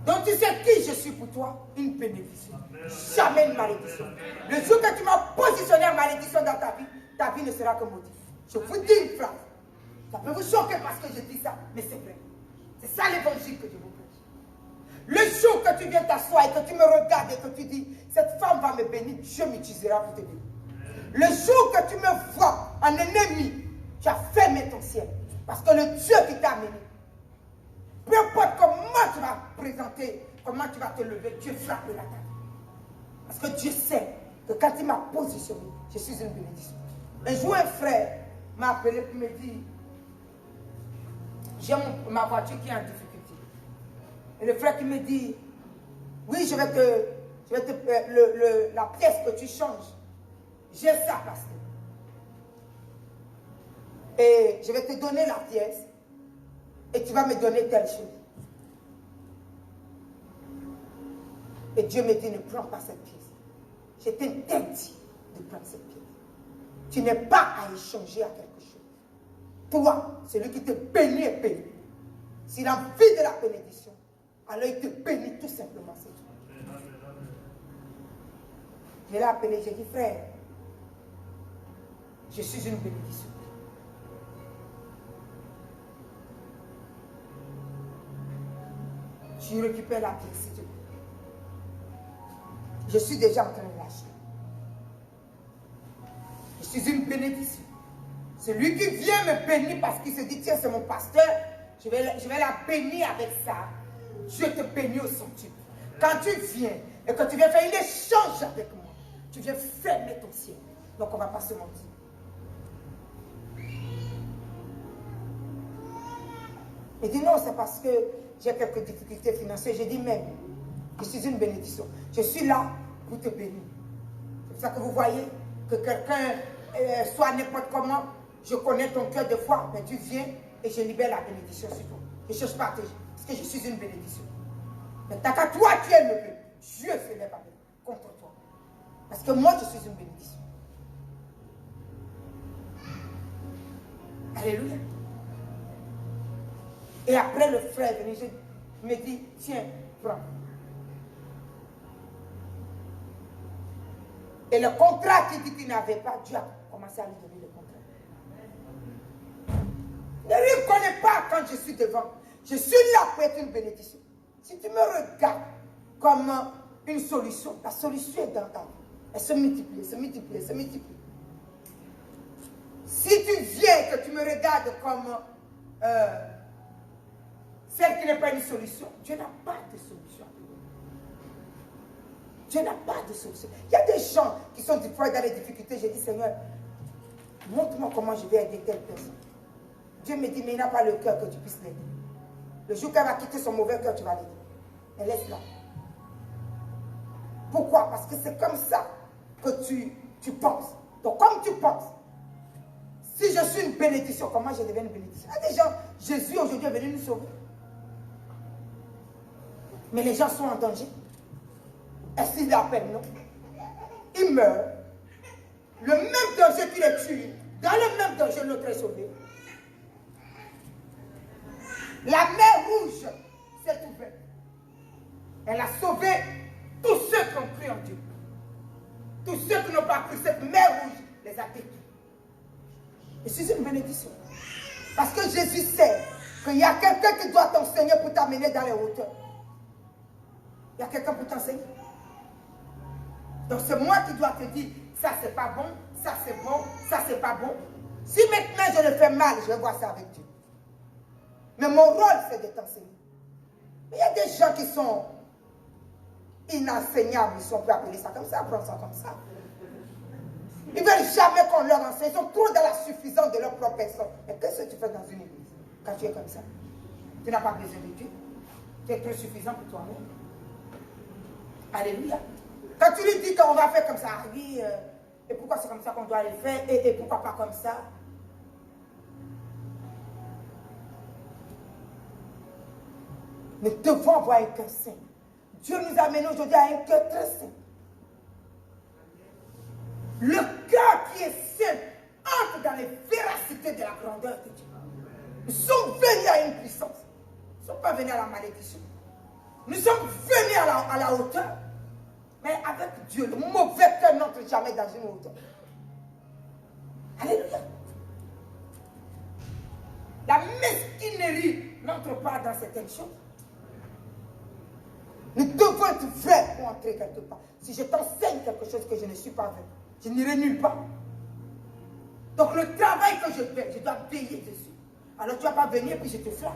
Donc tu sais qui je suis pour toi? Une bénédiction. Jamais une malédiction. Le jour que tu m'as positionné en malédiction dans ta vie ne sera que maudite. Je vous dis une phrase. Ça peut vous choquer parce que je dis ça, mais c'est vrai. C'est ça l'évangile que je vous prêche. Le jour que tu viens t'asseoir et que tu me regardes et que tu dis, cette femme va me bénir, Dieu m'utilisera pour te bénir. Le jour que tu me vois en ennemi, tu as fermé ton ciel. Parce que le Dieu qui t'a amené, peu importe comment tu vas présenter, comment tu vas te lever, Dieu frappe la table. Parce que Dieu sait que quand il m'a positionné, je suis une bénédiction. Un jour, un frère m'a appelé pour me dire, j'ai ma voiture qui est en difficulté. Et le frère qui me dit, oui, je vais te la pièce que tu changes, j'ai ça, pasteur. Et je vais te donner la pièce et tu vas me donner telle chose. Et Dieu me dit, ne prends pas cette pièce. Je t'interdis de prendre cette pièce. Tu n'es pas à échanger à quelque chose. Toi, celui qui te bénit est béni. S'il a envie de la bénédiction, alors il te bénit tout simplement. C'est tout. Je l'ai appelé, j'ai dit, frère, je suis une bénédiction. Tu récupères la pièce, s'il te plaît. Je suis déjà en train de lâcher. Je suis une bénédiction. Celui qui vient me bénir parce qu'il se dit, tiens, c'est mon pasteur, je vais la bénir avec ça. Dieu te bénit au centuple. Quand tu viens et que tu viens faire un échange avec moi, tu viens fermer ton ciel. Donc on ne va pas se mentir. Il dit non, c'est parce que j'ai quelques difficultés financières. J'ai dit même, je suis une bénédiction. Je suis là pour te bénir. C'est pour ça que vous voyez que quelqu'un soit n'importe comment, je connais ton cœur de foi, mais tu viens et je libère la bénédiction sur toi. Je ne cherche pas à te, parce que je suis une bénédiction. Mais tant qu'à toi, tu es levé, Dieu s'élève contre toi. Parce que moi, je suis une bénédiction. Alléluia. Et après, le frère est venu, il me dit, tiens, prends. Et le contrat qu'il dit qu'il n'avait pas, Dieu a commencé à lui donner le contrat. Ne lui connais pas quand je suis devant. Je suis là pour être une bénédiction. Si tu me regardes comme une solution, la solution est dans ta vie. Elle se multiplie, elle se multiplie, elle se multiplie. Si tu viens et que tu me regardes comme celle qui n'est pas une solution, Dieu n'a pas de solution. Dieu n'a pas de solution. Il y a des gens qui sont des fois dans les difficultés. J'ai dit, Seigneur, montre-moi comment je vais aider telle personne. Dieu me dit, mais il n'a pas le cœur que tu puisses l'aider. Le jour qu'elle va quitter son mauvais cœur, tu vas l'aider. Mais laisse-la. Pourquoi? Parce que c'est comme ça que tu penses. Donc, comme tu penses, si je suis une bénédiction, comment je deviens une bénédiction? Il y a des gens, Jésus aujourd'hui est venu nous sauver. Mais les gens sont en danger. Est-ce qu'il l'appelle? Non. Il meurt. Le même danger qu'il est tué, dans le même danger, l'autre est sauvé. La mer rouge s'est ouverte. Elle a sauvé tous ceux qui ont cru en Dieu. Tous ceux qui n'ont pas cru, cette mer rouge les a détruits. Et c'est une bénédiction. Parce que Jésus sait qu'il y a quelqu'un qui doit t'enseigner pour t'amener dans les hauteurs. Il y a quelqu'un pour t'enseigner. Donc c'est moi qui dois te dire, ça c'est pas bon, ça c'est bon, ça c'est pas bon. Si maintenant je le fais mal, je vais voir ça avec Dieu. Mais mon rôle c'est de t'enseigner. Il y a des gens qui sont inenseignables, ils sont pas appeler ça comme ça, prendre ça comme ça. Ils ne veulent jamais qu'on leur enseigne, ils sont trop dans la suffisance de leur propre personne. Mais qu'est-ce que tu fais dans une église quand tu es comme ça? Tu n'as pas besoin de Dieu. Tu es trop suffisant pour toi-même. Alléluia. Quand tu lui dis qu'on va faire comme ça, oui, et pourquoi c'est comme ça qu'on doit le faire, et pourquoi pas comme ça? Nous devons avoir un cœur saint. Dieu nous amène aujourd'hui à un cœur très saint. Le cœur qui est saint entre dans les véracités de la grandeur de Dieu. Nous sommes venus à une puissance. Nous ne sommes pas venus à la malédiction. Nous sommes venus à la hauteur. Mais avec Dieu, le mauvais cœur n'entre jamais dans une hauteur. Alléluia. La mesquinerie n'entre pas dans certaines choses. Nous devons être vrais pour entrer quelque part. Si je t'enseigne quelque chose que je ne suis pas vrai, je n'irai nulle part. Donc le travail que je fais, je dois payer dessus. Alors tu ne vas pas venir puis je te flatte.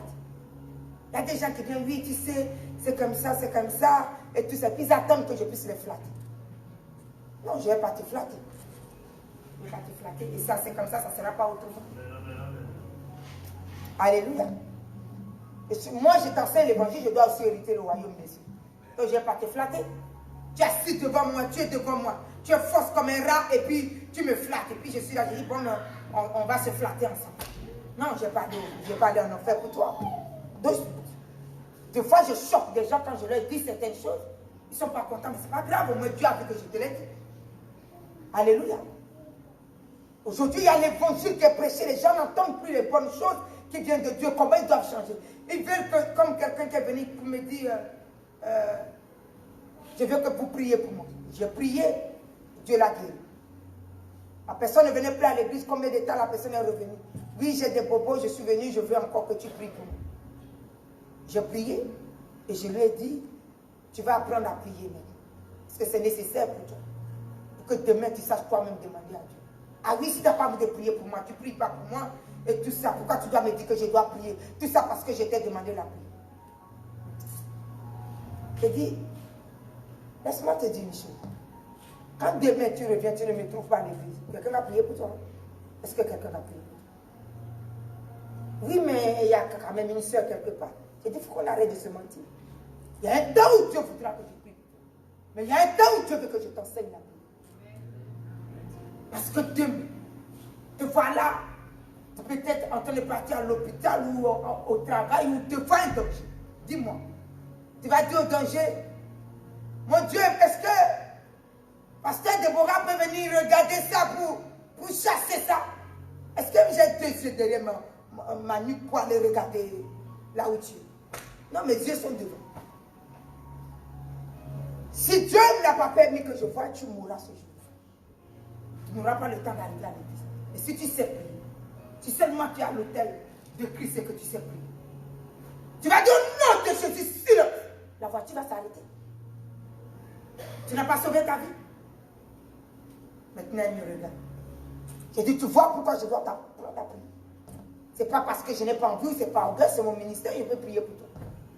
Il y a des gens qui viennent, oui, tu sais, c'est comme ça, et tout ça. Puis ils attendent que je puisse les flatter. Non, je ne vais pas te flatter. Je ne vais pas te flatter. Et ça, c'est comme ça ne sera pas autrement. Alléluia. Et si moi, je t'enseigne l'évangile, je dois aussi hériter le royaume des cieux. Donc, je ne vais pas te flatter. Tu es assis devant moi, tu es devant moi. Tu es force comme un rat et puis tu me flattes. Et puis je suis là, je dis, bon, on va se flatter ensemble. Non, je ne vais pas aller en enfer pour toi. Donc, des fois, je choque des gens quand je leur dis certaines choses. Ils ne sont pas contents, mais ce n'est pas grave. Au moins, Dieu a vu que je te l'ai dit. Alléluia. Aujourd'hui, il y a l'évangile qui est prêché. Les gens n'entendent plus les bonnes choses qui viennent de Dieu. Comment ils doivent changer? Ils veulent que, comme quelqu'un qui est venu pour me dire, je veux que vous priez pour moi. J'ai prié, Dieu l'a guéri. La personne ne venait plus à l'église. Combien de temps la personne est revenue? Oui, j'ai des bobos, je suis venu, je veux encore que tu pries pour moi. J'ai prié et je lui ai dit, tu vas apprendre à prier maintenant. Parce que c'est nécessaire pour toi. Pour que demain tu saches toi-même demander à Dieu. Ah oui, si tu n'as pas envie de prier pour moi, tu ne pries pas pour moi et tout ça. Pourquoi tu dois me dire que je dois prier? Tout ça parce que je t'ai demandé la prière. Je dis, laisse-moi te dire une chose. Quand demain tu reviens, tu ne me trouves pas à l'église. Quelqu'un va prier pour toi? Est-ce que quelqu'un va prier pour toi? Oui, mais il y a quand même une soeur quelque part. J'ai dit, il faut qu'on arrête de se mentir. Il y a un temps où Dieu voudra que je prie. Mais il y a un temps où Dieu veut que je t'enseigne la prière. Parce que demain, te voilà, peut-être en train de partir à l'hôpital ou au travail, ou te vois un danger. Dis-moi, tu vas dire au danger, mon Dieu, est-ce que Pasteur Déborah peut venir regarder ça pour chasser ça? Est-ce que j'ai deux yeux derrière ma nuque pour aller regarder là où tu es? Non, mes yeux sont devant. Si Dieu ne l'a pas permis que je voie, tu mourras ce jour. Tu n'auras pas le temps d'arriver à l'église. Mais si tu sais prier, si seulement tu es à l'hôtel de Christ et que tu sais prier, tu vas dire au nom de Jésus, silence. La voiture va s'arrêter. Tu n'as pas sauvé ta vie. Maintenant, elle me regarde. J'ai dit, tu vois pourquoi je dois t'apprendre à prier. Ce n'est pas parce que je n'ai pas envie, ce n'est pas orgueil, c'est mon ministère, je peux prier pour toi.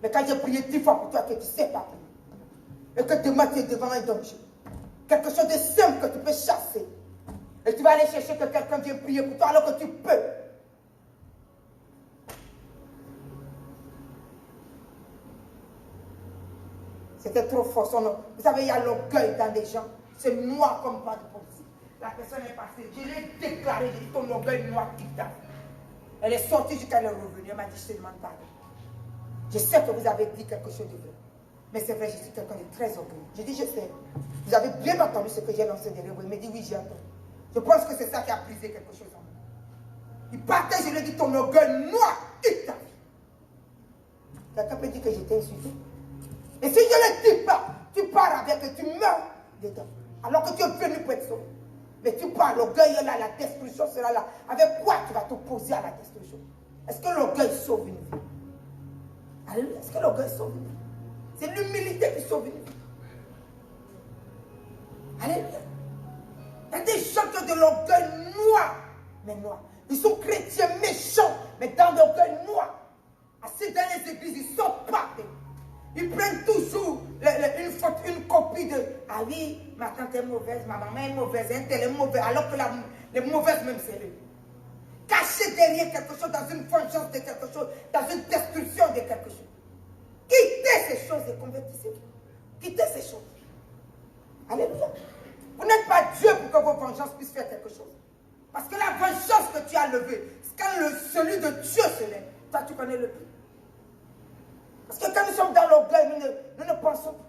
Mais quand j'ai prié 10 fois pour toi, que tu ne sais pas prier, et que demain tu es devant un danger, quelque chose de simple que tu peux chasser, et tu vas aller chercher que quelqu'un vienne prier pour toi alors que tu peux. C'était trop fort. Vous savez, il y a l'orgueil dans les gens. C'est noir comme pas de police. La personne est passée. Je l'ai déclaré, j'ai dit ton orgueil noir quitte ta vie. Elle est sortie jusqu'à elle est revenue. Elle m'a dit, je te demande pardon. Je sais que vous avez dit quelque chose de vrai. Mais c'est vrai, je suis quelqu'un de très orgueilleux. J'ai dit, je sais. Vous avez bien entendu ce que j'ai lancé derrière vous. Il m'a dit, oui, j'ai entendu. Je pense que c'est ça qui a brisé quelque chose en moi. Il partait, je lui ai dit, ton orgueil noir quitte ta vie. Quelqu'un peut dire que j'étais insulté. Et si je ne le dis pas, tu pars avec et tu meurs dedans. Alors que tu es venu pour être sauvé. Mais tu pars, l'orgueil est là, la destruction sera là. Avec quoi tu vas t'opposer à la destruction? Est-ce que l'orgueil sauve une vie? Alléluia. Est-ce que l'orgueil sauve une vie? C'est l'humilité qui sauve une vie. Alléluia. Il y a des gens qui ont de l'orgueil noir. Mais noir. Ils sont chrétiens méchants, mais dans l'orgueil noir. Assis dans les églises, ils sont partis. Ils prennent toujours une copie de « Ah oui, ma tante est mauvaise, ma maman est mauvaise, un tel est mauvais », alors que les mauvaises même c'est eux. Cacher derrière quelque chose, dans une vengeance de quelque chose, dans une destruction de quelque chose. Quittez ces choses et convertissez-vous. Quittez ces choses. Alléluia. Vous n'êtes pas Dieu pour que vos vengeances puissent faire quelque chose. Parce que la vengeance que tu as levée, quand celui de Dieu se lève, toi tu connais le prix. Parce que quand nous sommes dans l'orgueil, nous ne pensons pas.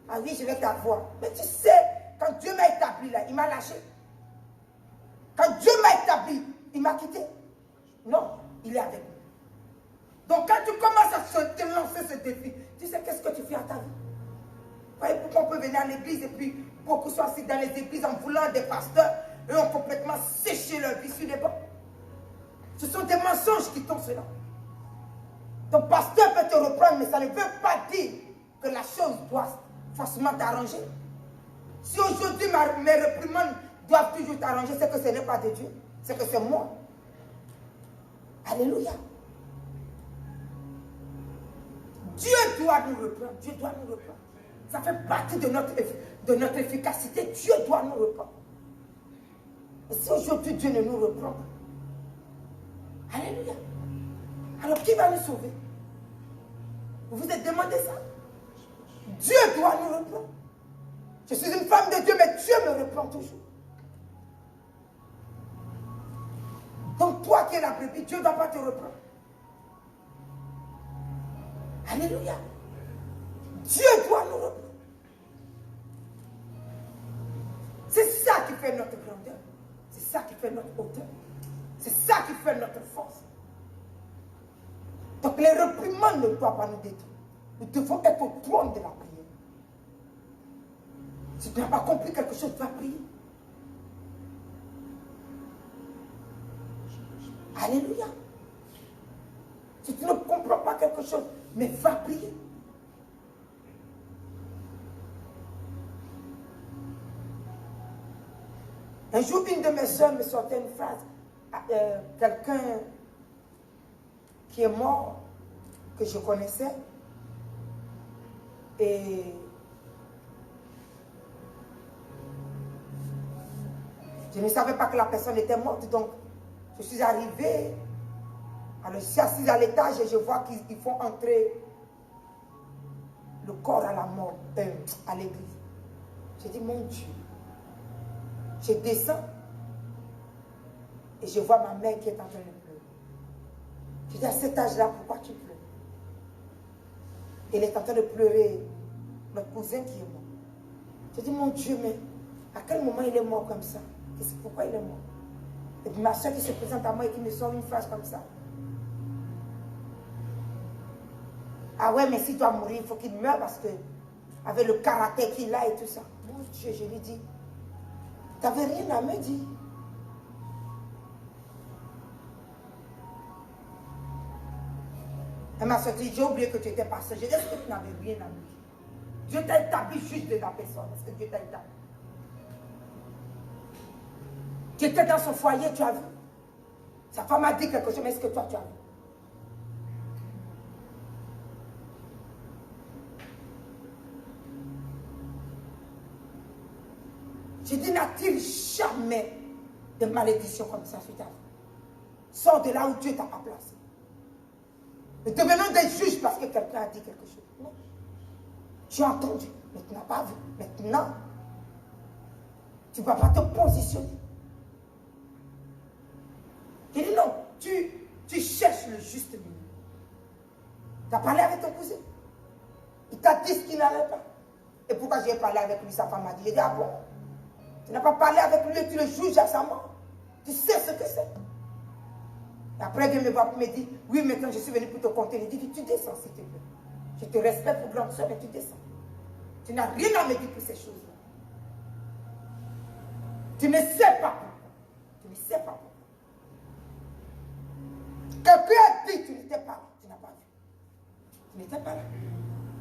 Ah oui, je vais t'avoir. Mais tu sais, quand Dieu m'a établi là, il m'a lâché. Quand Dieu m'a établi, il m'a quitté. Non, il est avec nous. Donc quand tu commences à te lancer ce défi, tu sais qu'est-ce que tu fais à ta vie. Vous voyez pourquoi on peut venir à l'église et puis beaucoup sont assis dans les églises en voulant des pasteurs et ont complètement séché leur vie sur les bancs. Ce sont des mensonges qui t'ont cela. Ton pasteur peut te reprendre, mais ça ne veut pas dire que la chose doit forcément t'arranger. Si aujourd'hui mes réprimandes doivent toujours t'arranger, c'est que ce n'est pas de Dieu, c'est que c'est moi. Alléluia. Dieu doit nous reprendre, Dieu doit nous reprendre. Ça fait partie de notre efficacité, Dieu doit nous reprendre. Et si aujourd'hui Dieu ne nous reprend pas, alléluia. Alors qui va nous sauver? Vous vous êtes demandé ça? Dieu doit nous reprendre. Je suis une femme de Dieu, mais Dieu me reprend toujours. Donc toi qui es la brebis, Dieu ne va pas te reprendre. Alléluia. Dieu doit nous reprendre. C'est ça qui fait notre grandeur. C'est ça qui fait notre hauteur. C'est ça qui fait notre force. Donc les réprimandes ne doivent pas nous détruire. Nous devons être au trône de la prière. Si tu n'as pas compris quelque chose, tu vas prier. Alléluia. Si tu ne comprends pas quelque chose, mais va prier. Un jour, une de mes soeurs me sortait une phrase. Quelqu'un qui est mort, que je connaissais, et je ne savais pas que la personne était morte, donc je suis arrivée, alors je suis assise à l'étage et je vois qu'ils font entrer le corps à la mort, à l'église. J'ai dit, mon Dieu, je descends et je vois ma mère qui est en train de pleurer. Je dis, à cet âge-là, pourquoi tu pleures? Elle est en train de pleurer notre cousin qui est mort. Je dis, mon Dieu, mais à quel moment il est mort comme ça? Pourquoi il est mort? Et puis ma soeur qui se présente à moi et qui me sort une phrase comme ça. Ah ouais, mais s'il doit mourir, il faut qu'il meure parce que, avec le caractère qu'il a et tout ça. Mon Dieu, je lui dis, tu n'avais rien à me dire. Elle m'a sorti, j'ai oublié que tu étais pasteur. J'ai dit, est-ce que tu n'avais rien à me dire? Dieu t'a établi juste de la personne. Est-ce que Dieu t'a établi? Tu étais dans son foyer, tu as vu. Sa femme a dit quelque chose, mais est-ce que toi, tu as vu? J'ai dit, n'a-t-il jamais de malédiction comme ça sur ta vie? Sors de là où Dieu t'a pas placé. Ne devenons des juges parce que quelqu'un a dit quelque chose. Non. Tu as entendu, mais tu n'as pas vu. Maintenant, tu ne vas pas te positionner. Il dit non, tu cherches le juste milieu. Tu as parlé avec ton cousin. Il t'a dit ce qu'il n'allait pas. Et pourquoi j'ai parlé avec lui, sa femme a dit, j'ai dit, ah bon? Tu n'as pas parlé avec lui et tu le juges à sa mort. Tu sais ce que c'est. Et après, il vient me voir et me dit, oui, maintenant je suis venu pour te compter. Il dit, tu descends s'il te plaît. Je te respecte pour grande soeur, mais tu descends. Tu n'as rien à me dire pour ces choses-là. Tu ne sais pas pourquoi. Tu ne sais pas pourquoi. Quelqu'un a dit, tu n'étais pas là. Tu n'as pas vu. Tu n'étais pas là.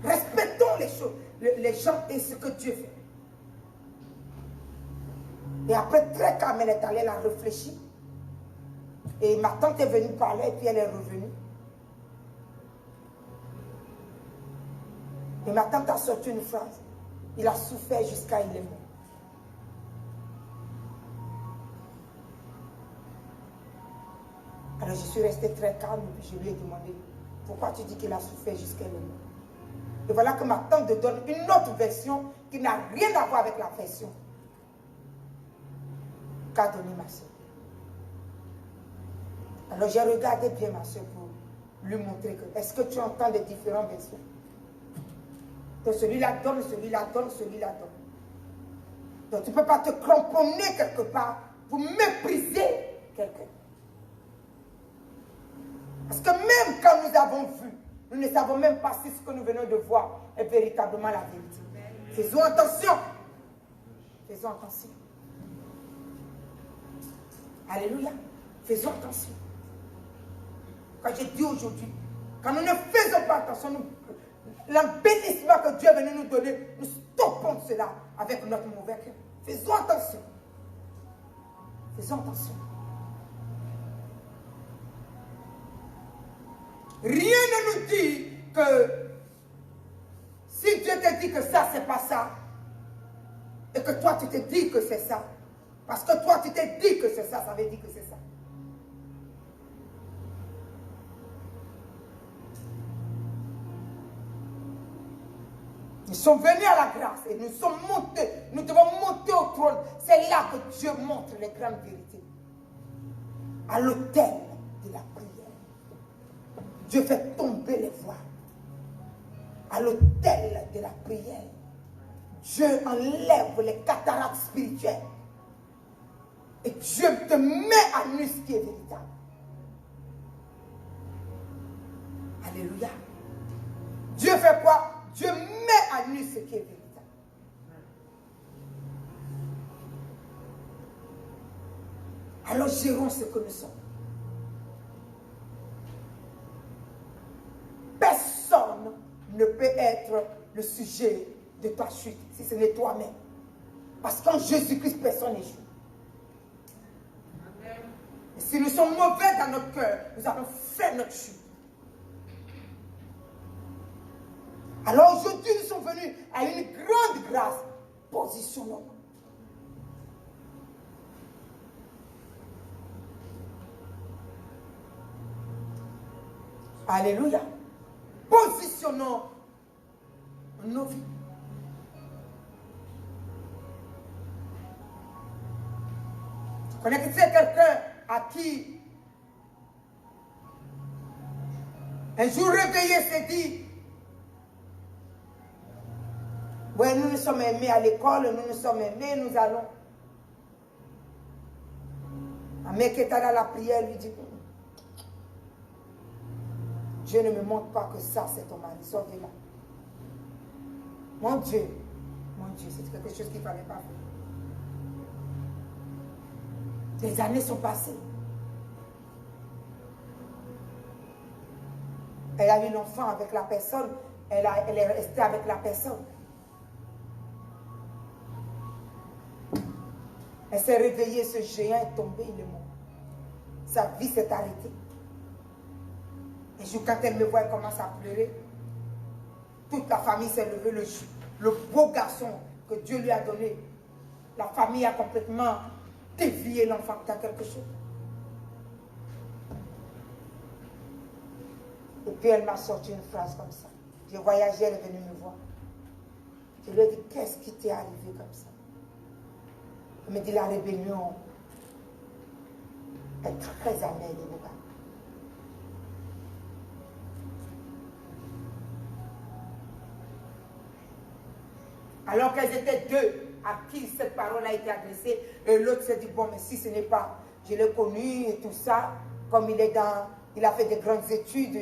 Respectons les choses, les gens et ce que Dieu fait. Et après, très calme, elle est allée, elle a réfléchi. Et ma tante est venue parler et puis elle est revenue. Et ma tante a sorti une phrase. Il a souffert jusqu'à il est mort. Alors je suis restée très calme et puis je lui ai demandé, pourquoi tu dis qu'il a souffert jusqu'à il est mort? Et voilà que ma tante donne une autre version qui n'a rien à voir avec la version qu'a donnée ma soeur. Alors j'ai regardé bien ma soeur pour lui montrer que, est-ce que tu entends les différents besoins? Donc celui-là donne, celui-là donne, celui-là donne. Donc tu ne peux pas te cramponner quelque part pour mépriser quelqu'un. Parce que même quand nous avons vu, nous ne savons même pas si ce que nous venons de voir est véritablement la vérité. Faisons attention. Faisons attention. Alléluia. Faisons attention. Quand j'ai dit aujourd'hui, quand nous ne faisons pas attention, l'embellissement que Dieu est venu nous donner, nous stoppons cela avec notre mauvais cœur. Faisons attention. Faisons attention. Rien ne nous dit que si Dieu te dit que ça, c'est pas ça, et que toi, tu te dis que c'est ça, parce que toi, tu t'es dit que c'est ça, ça veut dire que c'est ça. Nous sommes venus à la grâce et nous sommes montés, nous devons monter au trône. C'est là que Dieu montre les grandes vérités. À l'autel de la prière. Dieu fait tomber les voiles. À l'autel de la prière. Dieu enlève les cataractes spirituelles. Et Dieu te met à nu ce qui est véritable. Alléluia. Dieu fait quoi? Dieu met à nu ce qui est véritable. Alors gérons ce que nous sommes. Personne ne peut être le sujet de ta chute si ce n'est toi-même. Parce qu'en Jésus-Christ, personne n'est chute. Et si nous sommes mauvais dans notre cœur, nous avons fait notre chute. Alors aujourd'hui, nous sommes venus à une grande grâce. Positionnons. Alléluia. Positionnons nos vies. Tu connais que c'est quelqu'un à qui un jour réveillé s'est dit, ouais, nous nous sommes aimés à l'école, nous nous sommes aimés, nous allons. Un mec qui est allé à la prière lui dit, Dieu ne me montre pas que ça c'est ton mari, sors de là. Mon Dieu, c'est quelque chose qu'il ne fallait pas faire. Les années sont passées. Elle a eu l'enfant avec la personne, elle est restée avec la personne. Elle s'est réveillée, ce géant est tombé, il est mort. Sa vie s'est arrêtée. Un jour, quand elle me voit, elle commence à pleurer. Toute la famille s'est levée, le beau garçon que Dieu lui a donné. La famille a complètement dévié l'enfant dans quelque chose. Et puis elle m'a sorti une phrase comme ça. J'ai voyagé, elle est venue me voir. Je lui ai dit, qu'est-ce qui t'est arrivé comme ça? Elle me dit, la rébellion est très amère de nous. Alors qu'elles étaient deux à qui cette parole a été adressée, et l'autre s'est dit, bon, mais si ce n'est pas, je l'ai connu et tout ça, comme il a fait de grandes études,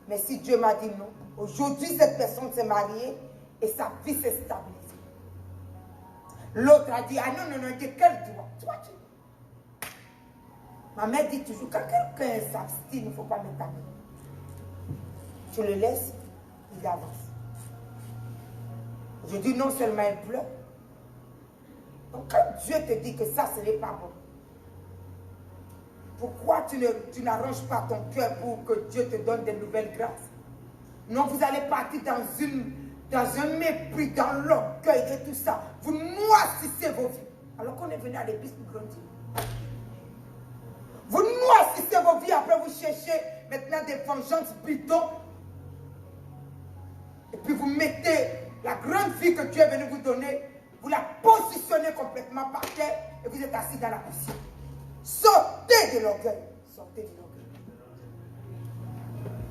mais si Dieu m'a dit non, aujourd'hui cette personne s'est mariée et sa vie s'est stabilisée. L'autre a dit, ah non, de quel droit? Toi, ma mère dit toujours, quand quelqu'un s'abstine, il ne faut pas mettre ta main. Tu le laisses, il avance. Je dis non seulement elle pleure. Donc quand Dieu te dit que ça, ce n'est pas bon, pourquoi tu n'arranges pas ton cœur pour que Dieu te donne de nouvelles grâces? Non, vous allez partir dans un mépris, dans l'orgueil et tout ça. Vous noircissez vos vies. Alors qu'on est venu à l'église pour grandir. Vous noircissez vos vies, après vous cherchez maintenant des vengeances bidons. Et puis vous mettez la grande vie que Dieu est venu vous donner, vous la positionnez complètement par terre et vous êtes assis dans la poussière. Sortez de l'orgueil. Sortez de l'orgueil.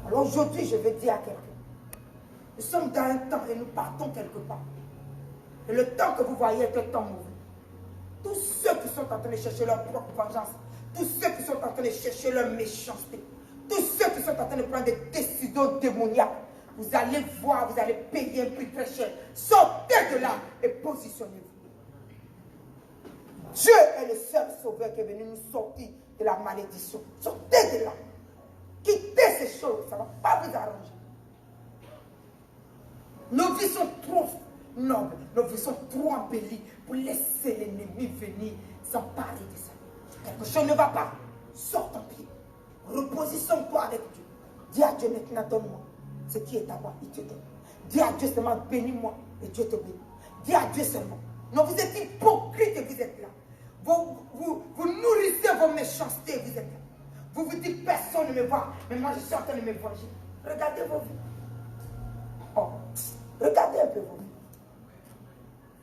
Alors aujourd'hui, je vais dire à quelqu'un, nous sommes dans un temps et nous partons quelque part. Et le temps que vous voyez est un temps mauvais. Tous ceux qui sont en train de chercher leur propre vengeance, tous ceux qui sont en train de chercher leur méchanceté, tous ceux qui sont en train de prendre des décisions démoniaques, vous allez voir, vous allez payer un prix très cher. Sortez de là et positionnez-vous. Dieu est le seul sauveur qui est venu nous sortir de la malédiction. Sortez de là. Quittez ces choses, ça ne va pas vous arranger. Nos vies sont trop nobles, nos vies sont trop embellies pour laisser l'ennemi venir s'emparer de ça. Quelque chose ne va pas, sors ton pied. Repositionne-toi avec Dieu. Dis à Dieu maintenant, donne-moi ce qui est à moi, il te donne. Dis à Dieu seulement, bénis-moi et Dieu te bénit. Dis à Dieu seulement. Non, vous êtes hypocrite et vous êtes là. Vous nourrissez vos méchancetés, vous êtes là. Vous vous dites, personne ne me voit, mais moi je suis en train de me venger. Regardez vos vies. Oh, regardez un peu vos vies.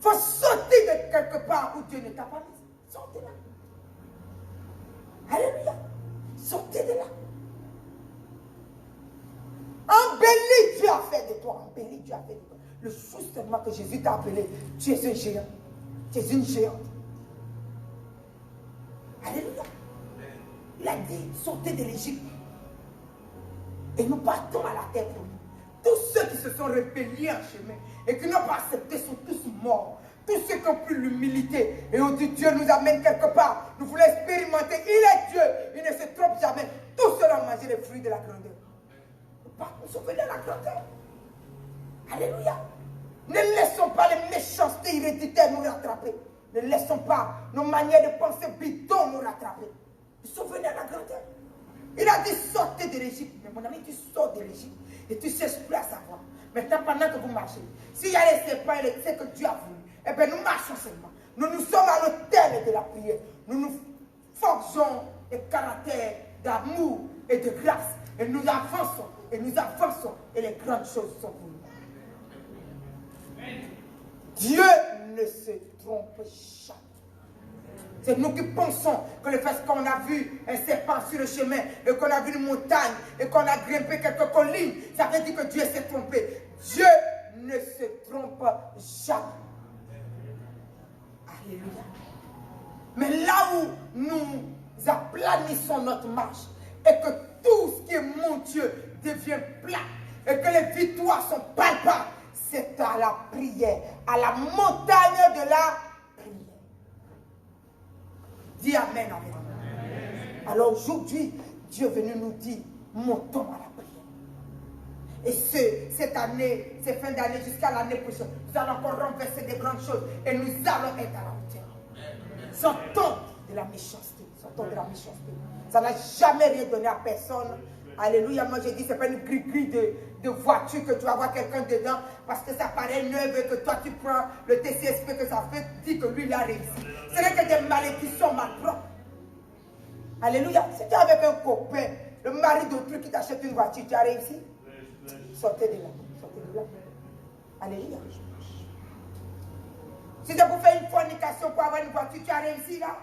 Il faut sortir de quelque part où Dieu ne t'a pas mis. Sortez là. Alléluia. Sortez de là. Embellis, Dieu a fait de toi. Embellis, Dieu a fait de toi. Le jour seulement que Jésus t'a appelé, tu es un géant. Tu es une géante. Alléluia. Il a dit, sortez de l'Égypte. Et nous partons à la terre promise. Tous ceux qui se sont rébellés en chemin et qui n'ont pas accepté sont tous morts. Tous ceux qui ont pris l'humilité et ont dit Dieu nous amène quelque part. Nous voulons expérimenter. Il est Dieu. Il ne se trompe jamais. Tous ceux-là ont mangé les fruits de la grandeur. Nous sommes venus à la grandeur. Alléluia. Ne laissons pas les méchancetés héréditaires nous rattraper. Ne laissons pas nos manières de penser bidons nous rattraper. Nous sommes venus à la grandeur. Il a dit sortez de l'Égypte. Mais mon ami, tu sors de l'Égypte et tu ne cherches plus à savoir. Maintenant, pendant que vous marchez, s'il y a les serpents et les c'est que Dieu a voulu, eh bien nous marchons seulement. Nous sommes à l'autel de la prière. Nous forgeons des caractères d'amour et de grâce. Et nous avançons. Et nous avançons. Et les grandes choses sont pour nous. Dieu ne se trompe jamais. C'est nous qui pensons que le fait qu'on a vu un serpent sur le chemin et qu'on a vu une montagne et qu'on a grimpé quelques collines, ça veut dire que Dieu s'est trompé. Dieu ne se trompe jamais. Alléluia. Mais là où nous aplanissons notre marche et que tout ce qui est montueux devient plat et que les victoires sont palpables, c'est à la prière, à la montagne de la prière. Dis Amen, Amen. Amen. Alors aujourd'hui, Dieu est venu nous dire, montons à la prière. Et cette année, ces fins d'année jusqu'à l'année prochaine, nous allons encore renverser des grandes choses et nous allons être à la hauteur. Sortons de la méchanceté. Sortons de la méchanceté. Ça n'a jamais rien donné à personne. Alléluia. Moi, j'ai dit, c'est pas une gris-gris de voiture que tu vas voir quelqu'un dedans parce que ça paraît neuf et que toi, tu prends le TCSP que ça fait, dis que lui, il a réussi. Ce n'est que des malédictions malpropres. Alléluia. Si tu es avec un copain, le mari d'autrui qui t'achète une voiture, tu as réussi. Sortez de là. Sortez de là. Alléluia. Si c'est pour faire une fornication pour avoir une voiture, tu as réussi là.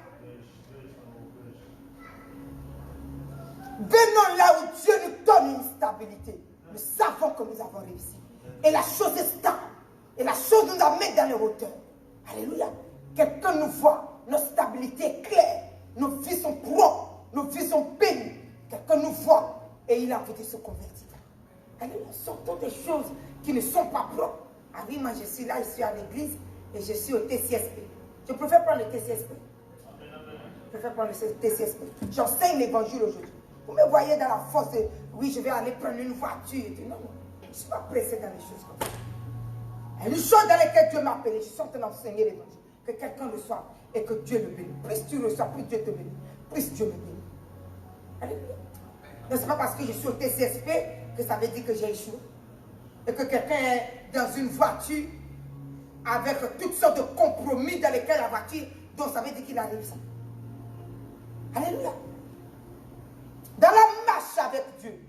Venons là où Dieu nous donne une stabilité. Nous savons que nous avons réussi. Et la chose est stable. Et la chose nous amène dans les hauteurs. Alléluia. Quelqu'un nous voit. Notre stabilité est claire. Nos vies sont propres. Nos vies sont bénies. Quelqu'un nous voit. Et il a envie de se convertir. Alléluia. Sortons des choses qui ne sont pas propres. Ah oui, moi je suis là, je suis à l'église. Et je suis au TCSP. Je préfère prendre le TCSP. Je préfère prendre le TCSP. J'enseigne l'évangile aujourd'hui. Vous me voyez dans la force de, oui, je vais aller prendre une voiture. Non, non, je ne suis pas pressé dans les choses comme ça. Et une chose dans laquelle Dieu m'a appelé, je suis en train d'enseigner l'évangile. Que quelqu'un reçoive et que Dieu le bénisse. Plus tu reçois, plus Dieu te bénit. Plus Dieu me bénit. Alléluia. Ce n'est pas parce que je suis au TCSP que ça veut dire que j'ai échoué. Et que quelqu'un est dans une voiture avec toutes sortes de compromis dans lesquels la voiture, donc ça veut dire qu'il a réussi. Alléluia. Dans la marche avec Dieu,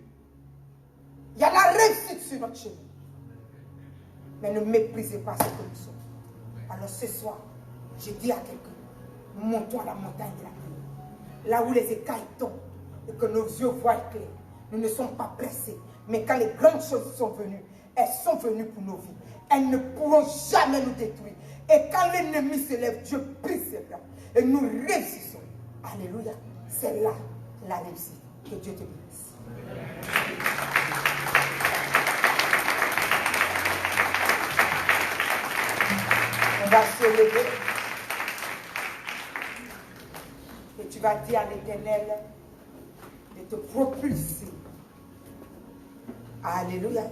il y a la réussite sur notre chemin. Mais ne méprisez pas ce que nous sommes. Alors ce soir, je dis à quelqu'un, montons à la montagne de la prière. Là où les écailles tombent et que nos yeux voient clair. nous ne sommes pas pressés. Mais quand les grandes choses sont venues, elles sont venues pour nos vies. Elles ne pourront jamais nous détruire. Et quand l'ennemi se lève, Dieu brise ses bras. Et nous réussissons. Alléluia. C'est là la réussite. Que Dieu te bénisse. On va se lever. Et tu vas dire à l'Éternel de te propulser. Alléluia.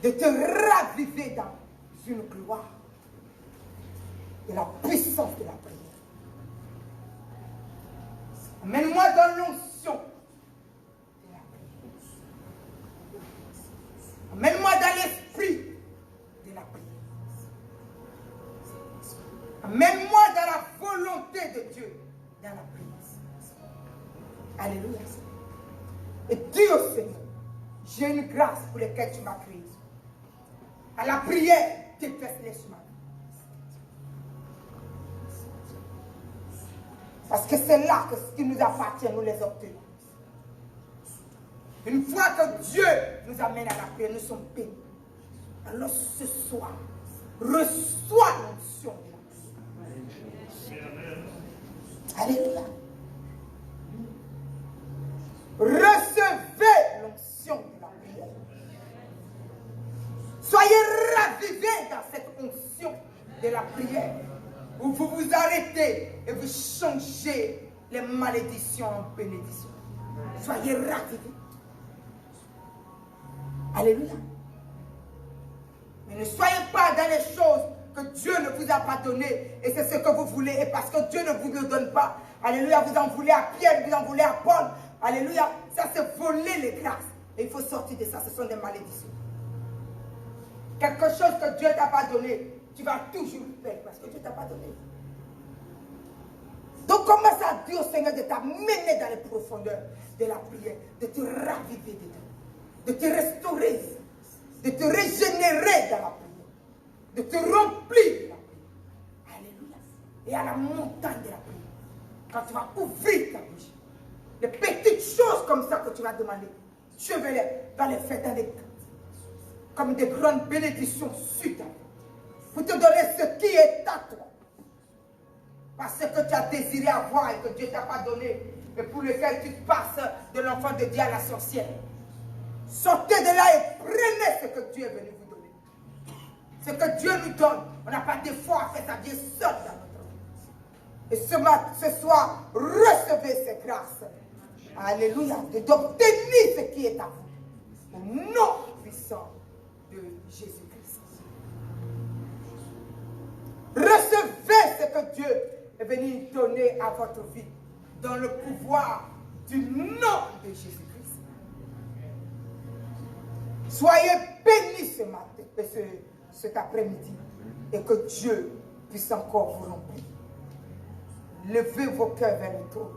De te raviver dans une gloire. De la puissance de la prière. Amène-moi dans l'onction de la prière. Amène-moi dans l'esprit de la prière. Amène-moi dans la volonté de Dieu dans la prière. Alléluia. Et dis au Seigneur, j'ai une grâce pour laquelle tu m'as créé. À la prière, déverse-les sur ma vie. Parce que c'est là que ce qui nous appartient, nous les obtenons. Une fois que Dieu nous amène à la prière, nous sommes bénis. Alors ce soir, reçois l'onction de la prière. Alléluia. Recevez l'onction de la prière. Soyez ravivés dans cette onction de la prière. Où vous vous arrêtez et vous changez les malédictions en bénédictions. Soyez ravivés. Alléluia. Mais ne soyez pas dans les choses que Dieu ne vous a pas données. Et c'est ce que vous voulez. Et parce que Dieu ne vous le donne pas. Alléluia. Vous en voulez à Pierre, vous en voulez à Paul. Alléluia. Ça c'est voler les grâces. Et il faut sortir de ça. Ce sont des malédictions. Quelque chose que Dieu ne t'a pas donné, tu vas toujours faire parce que Dieu ne t'a pas donné. Donc commence à dire au Seigneur de t'amener dans les profondeurs de la prière, de te raviver dedans, de te restaurer, de te régénérer dans la prière, de te remplir de la prière. Alléluia. Et à la montagne de la prière, quand tu vas ouvrir ta bouche, les petites choses comme ça que tu vas demander, Dieu va les faire dans les comme des grandes bénédictions sur ta vie. Pour te donner ce qui est à toi. Parce que tu as désiré avoir et que Dieu ne t'a pas donné. Et pour lequel tu passes de l'enfant de Dieu à la sorcière. Sortez de là et prenez ce que Dieu est venu vous donner. Ce que Dieu nous donne. On n'a pas d'effort à faire, ça vient seul dans notre vie. Et ce soir, recevez ces grâces. Alléluia. D'obtenir ce qui est à vous. Au nom puissant de Jésus-Christ. Recevez ce que Dieu est venu donner à votre vie dans le pouvoir du nom de Jésus-Christ. Soyez bénis ce matin, cet après-midi, et que Dieu puisse encore vous remplir. Levez vos cœurs vers le trône.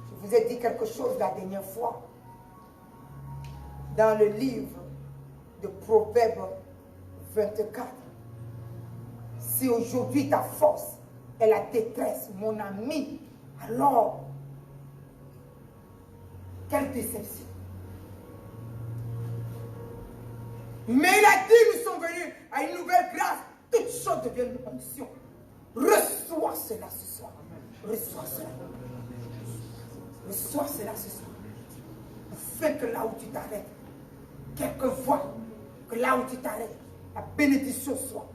Je vous ai dit quelque chose la dernière fois dans le livre de Proverbes 24. Si aujourd'hui ta force est la détresse, mon ami, alors, quelle déception. Mais il a dit, nous sommes venus à une nouvelle grâce, toutes choses deviennent une onction. Reçois cela ce soir. Reçois cela. Reçois cela ce soir. Fais que là où tu t'arrêtes, quelquefois, que là où tu t'arrêtes, la bénédiction soit.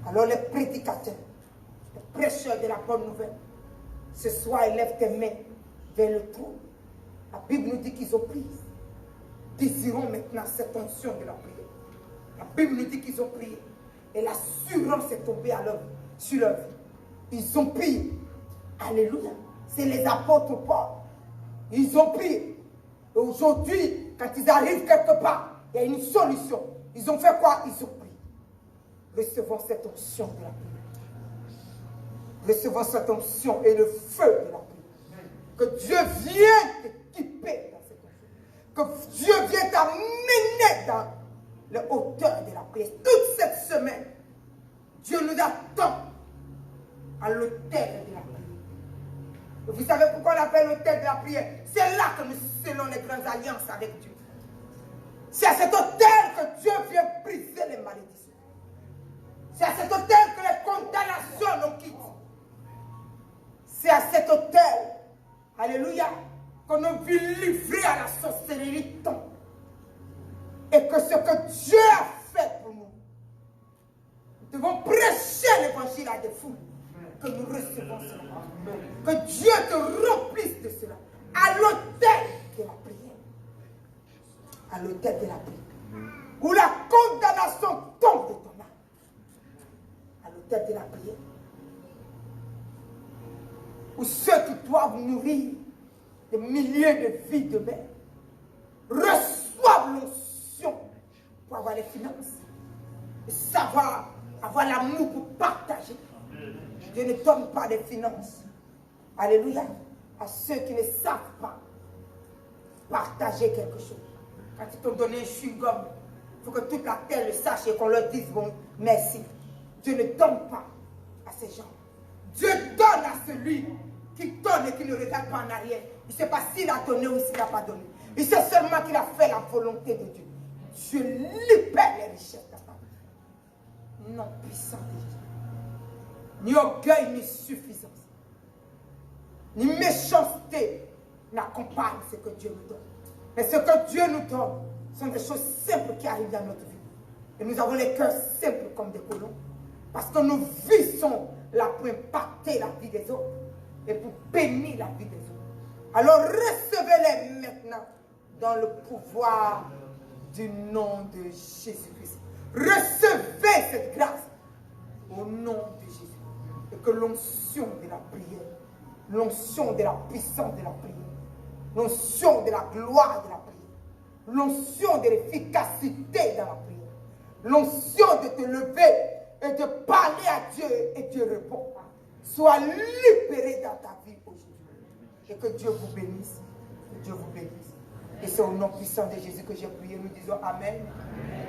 Alors les prédicateurs, les prêcheurs de la bonne nouvelle, ce soir, élève tes mains vers le trône. La Bible nous dit qu'ils ont prié. Désirons maintenant cette onction de la prière. La Bible nous dit qu'ils ont prié. Et l'assurance est tombée sur leur vie. Ils ont prié. Alléluia. C'est les apôtres Paul. Ils ont prié. Et aujourd'hui, quand ils arrivent quelque part, il y a une solution. Ils ont fait quoi? Ils ont prié. Recevons cette onction de la prière. Recevons cette onction et le feu de la prière. Que Dieu vienne t'équiper dans cette onction. Que Dieu vienne t'amener dans les hauteurs de la prière. Toute cette semaine, Dieu nous attend à l'autel de la prière. Vous savez pourquoi on appelle l'autel de la prière? C'est là que nous scellons les grandes alliances avec Dieu. C'est à cet autel que Dieu vient briser les malédictions. C'est à cet autel que les condamnations nous quittent. C'est à cet autel, alléluia, qu'on nous vit livrer à la sorcellerie tant. Et que ce que Dieu a fait pour nous, nous devons prêcher l'évangile à des foules. Que nous recevons cela. Que Dieu te remplisse de cela. À l'autel de la prière. À l'autel de la prière. Où la condamnation tombe de ton âme. À l'autel de la prière. Où ceux qui doivent nourrir des milliers de vies de mère reçoivent l'onction pour avoir les finances. Et savoir avoir l'amour pour partager. Dieu ne donne pas des finances. Alléluia. À ceux qui ne savent pas partager quelque chose. Quand ils t'ont donné un chewing-gum, il faut que toute la terre le sache et qu'on leur dise bon, merci. Dieu ne donne pas à ces gens. Dieu donne à celui qui donne et qui ne regarde pas en arrière. Il ne sait pas s'il a donné ou s'il n'a pas donné. Il sait seulement qu'il a fait la volonté de Dieu. Dieu libère les richesses de ta part. Non puissant de Dieu. Ni orgueil, ni suffisance, ni méchanceté n'accompagnent ce que Dieu nous donne. Mais ce que Dieu nous donne sont des choses simples qui arrivent dans notre vie. Et nous avons les cœurs simples comme des colons. Parce que nos vies sont là pour impacter la vie des autres et pour bénir la vie des autres. Alors recevez-les maintenant dans le pouvoir du nom de Jésus-Christ. Recevez cette grâce au nom de Jésus. Et que l'onction de la prière, l'onction de la puissance de la prière, l'onction de la gloire de la prière, l'onction de l'efficacité dans la prière, l'onction de te lever et de parler à Dieu et Dieu répond, soit libéré dans ta vie aujourd'hui. Et que Dieu vous bénisse, que Dieu vous bénisse. Et c'est au nom puissant de Jésus que j'ai prié. Nous disons Amen.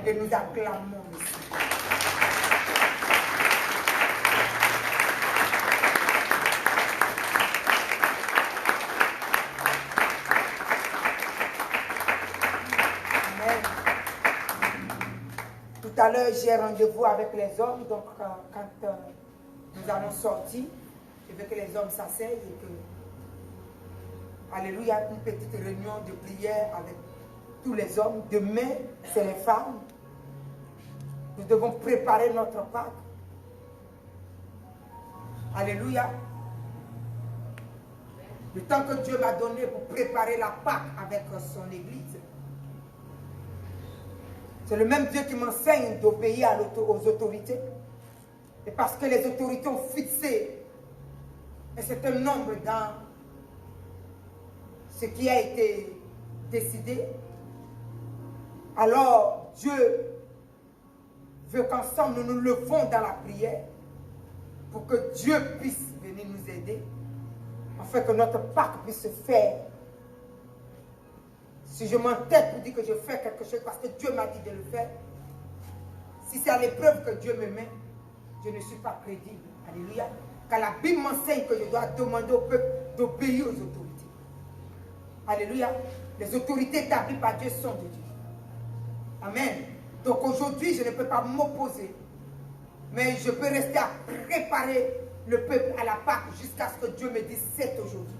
Et nous acclamons ici. Tout à l'heure, j'ai rendez-vous avec les hommes, donc quand nous allons sortir, je veux que les hommes s'asseyent et que, alléluia, une petite réunion de prière avec tous les hommes. Demain, c'est les femmes. Nous devons préparer notre Pâques. Alléluia. Le temps que Dieu m'a donné pour préparer la Pâques avec son Église. C'est le même Dieu qui m'enseigne d'obéir aux autorités. Et parce que les autorités ont fixé un certain nombre dans ce qui a été décidé, alors Dieu veut qu'ensemble nous nous levons dans la prière pour que Dieu puisse venir nous aider, afin que notre Pâques puisse se faire. Si je m'entête pour dire que je fais quelque chose parce que Dieu m'a dit de le faire, si c'est à l'épreuve que Dieu me met, je ne suis pas crédible. Alléluia. Car la Bible m'enseigne que je dois demander au peuple d'obéir aux autorités. Alléluia. Les autorités établies par Dieu sont de Dieu. Amen. Donc aujourd'hui, je ne peux pas m'opposer, mais je peux rester à préparer le peuple à la Pâque jusqu'à ce que Dieu me dise c'est aujourd'hui.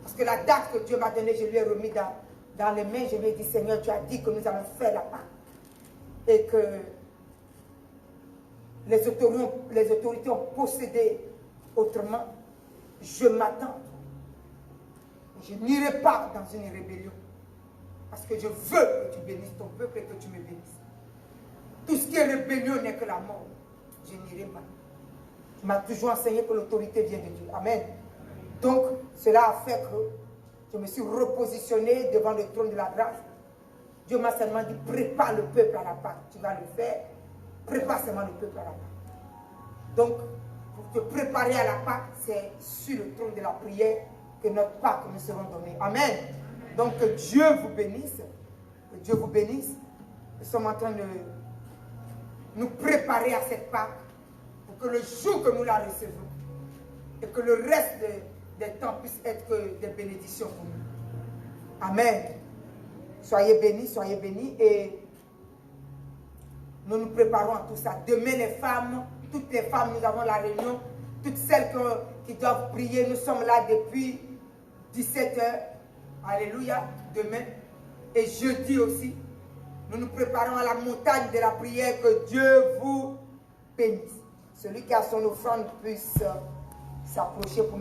Parce que la date que Dieu m'a donnée, je lui ai remis dans les mains. Je lui ai dit, Seigneur, tu as dit que nous allons faire la Pâque. Et que les autorités ont procédé autrement. Je m'attends. Je n'irai pas dans une rébellion. Parce que je veux que tu bénisses ton peuple et que tu me bénisses. Tout ce qui est rébellion n'est que la mort. Je n'irai pas. Tu m'as toujours enseigné que l'autorité vient de Dieu. Amen. Donc, cela a fait que je me suis repositionné devant le trône de la grâce. Dieu m'a seulement dit, prépare le peuple à la Pâque. Tu vas le faire. Prépare seulement le peuple à la Pâque. Donc, pour te préparer à la Pâque, c'est sur le trône de la prière que notre Pâque nous serons donnés. Amen. Donc, que Dieu vous bénisse. Que Dieu vous bénisse. Nous sommes en train de nous préparer à cette Pâque pour que le jour que nous la recevons et que le reste des temps puissent être des bénédictions pour nous. Amen. Soyez bénis et nous nous préparons à tout ça. Demain, les femmes, toutes les femmes, nous avons la réunion. Toutes celles qui doivent prier, nous sommes là depuis 17 h. Alléluia. Demain. Et jeudi aussi. Nous nous préparons à la montagne de la prière. Que Dieu vous bénisse. Celui qui a son offrande puisse s'approcher pour nous.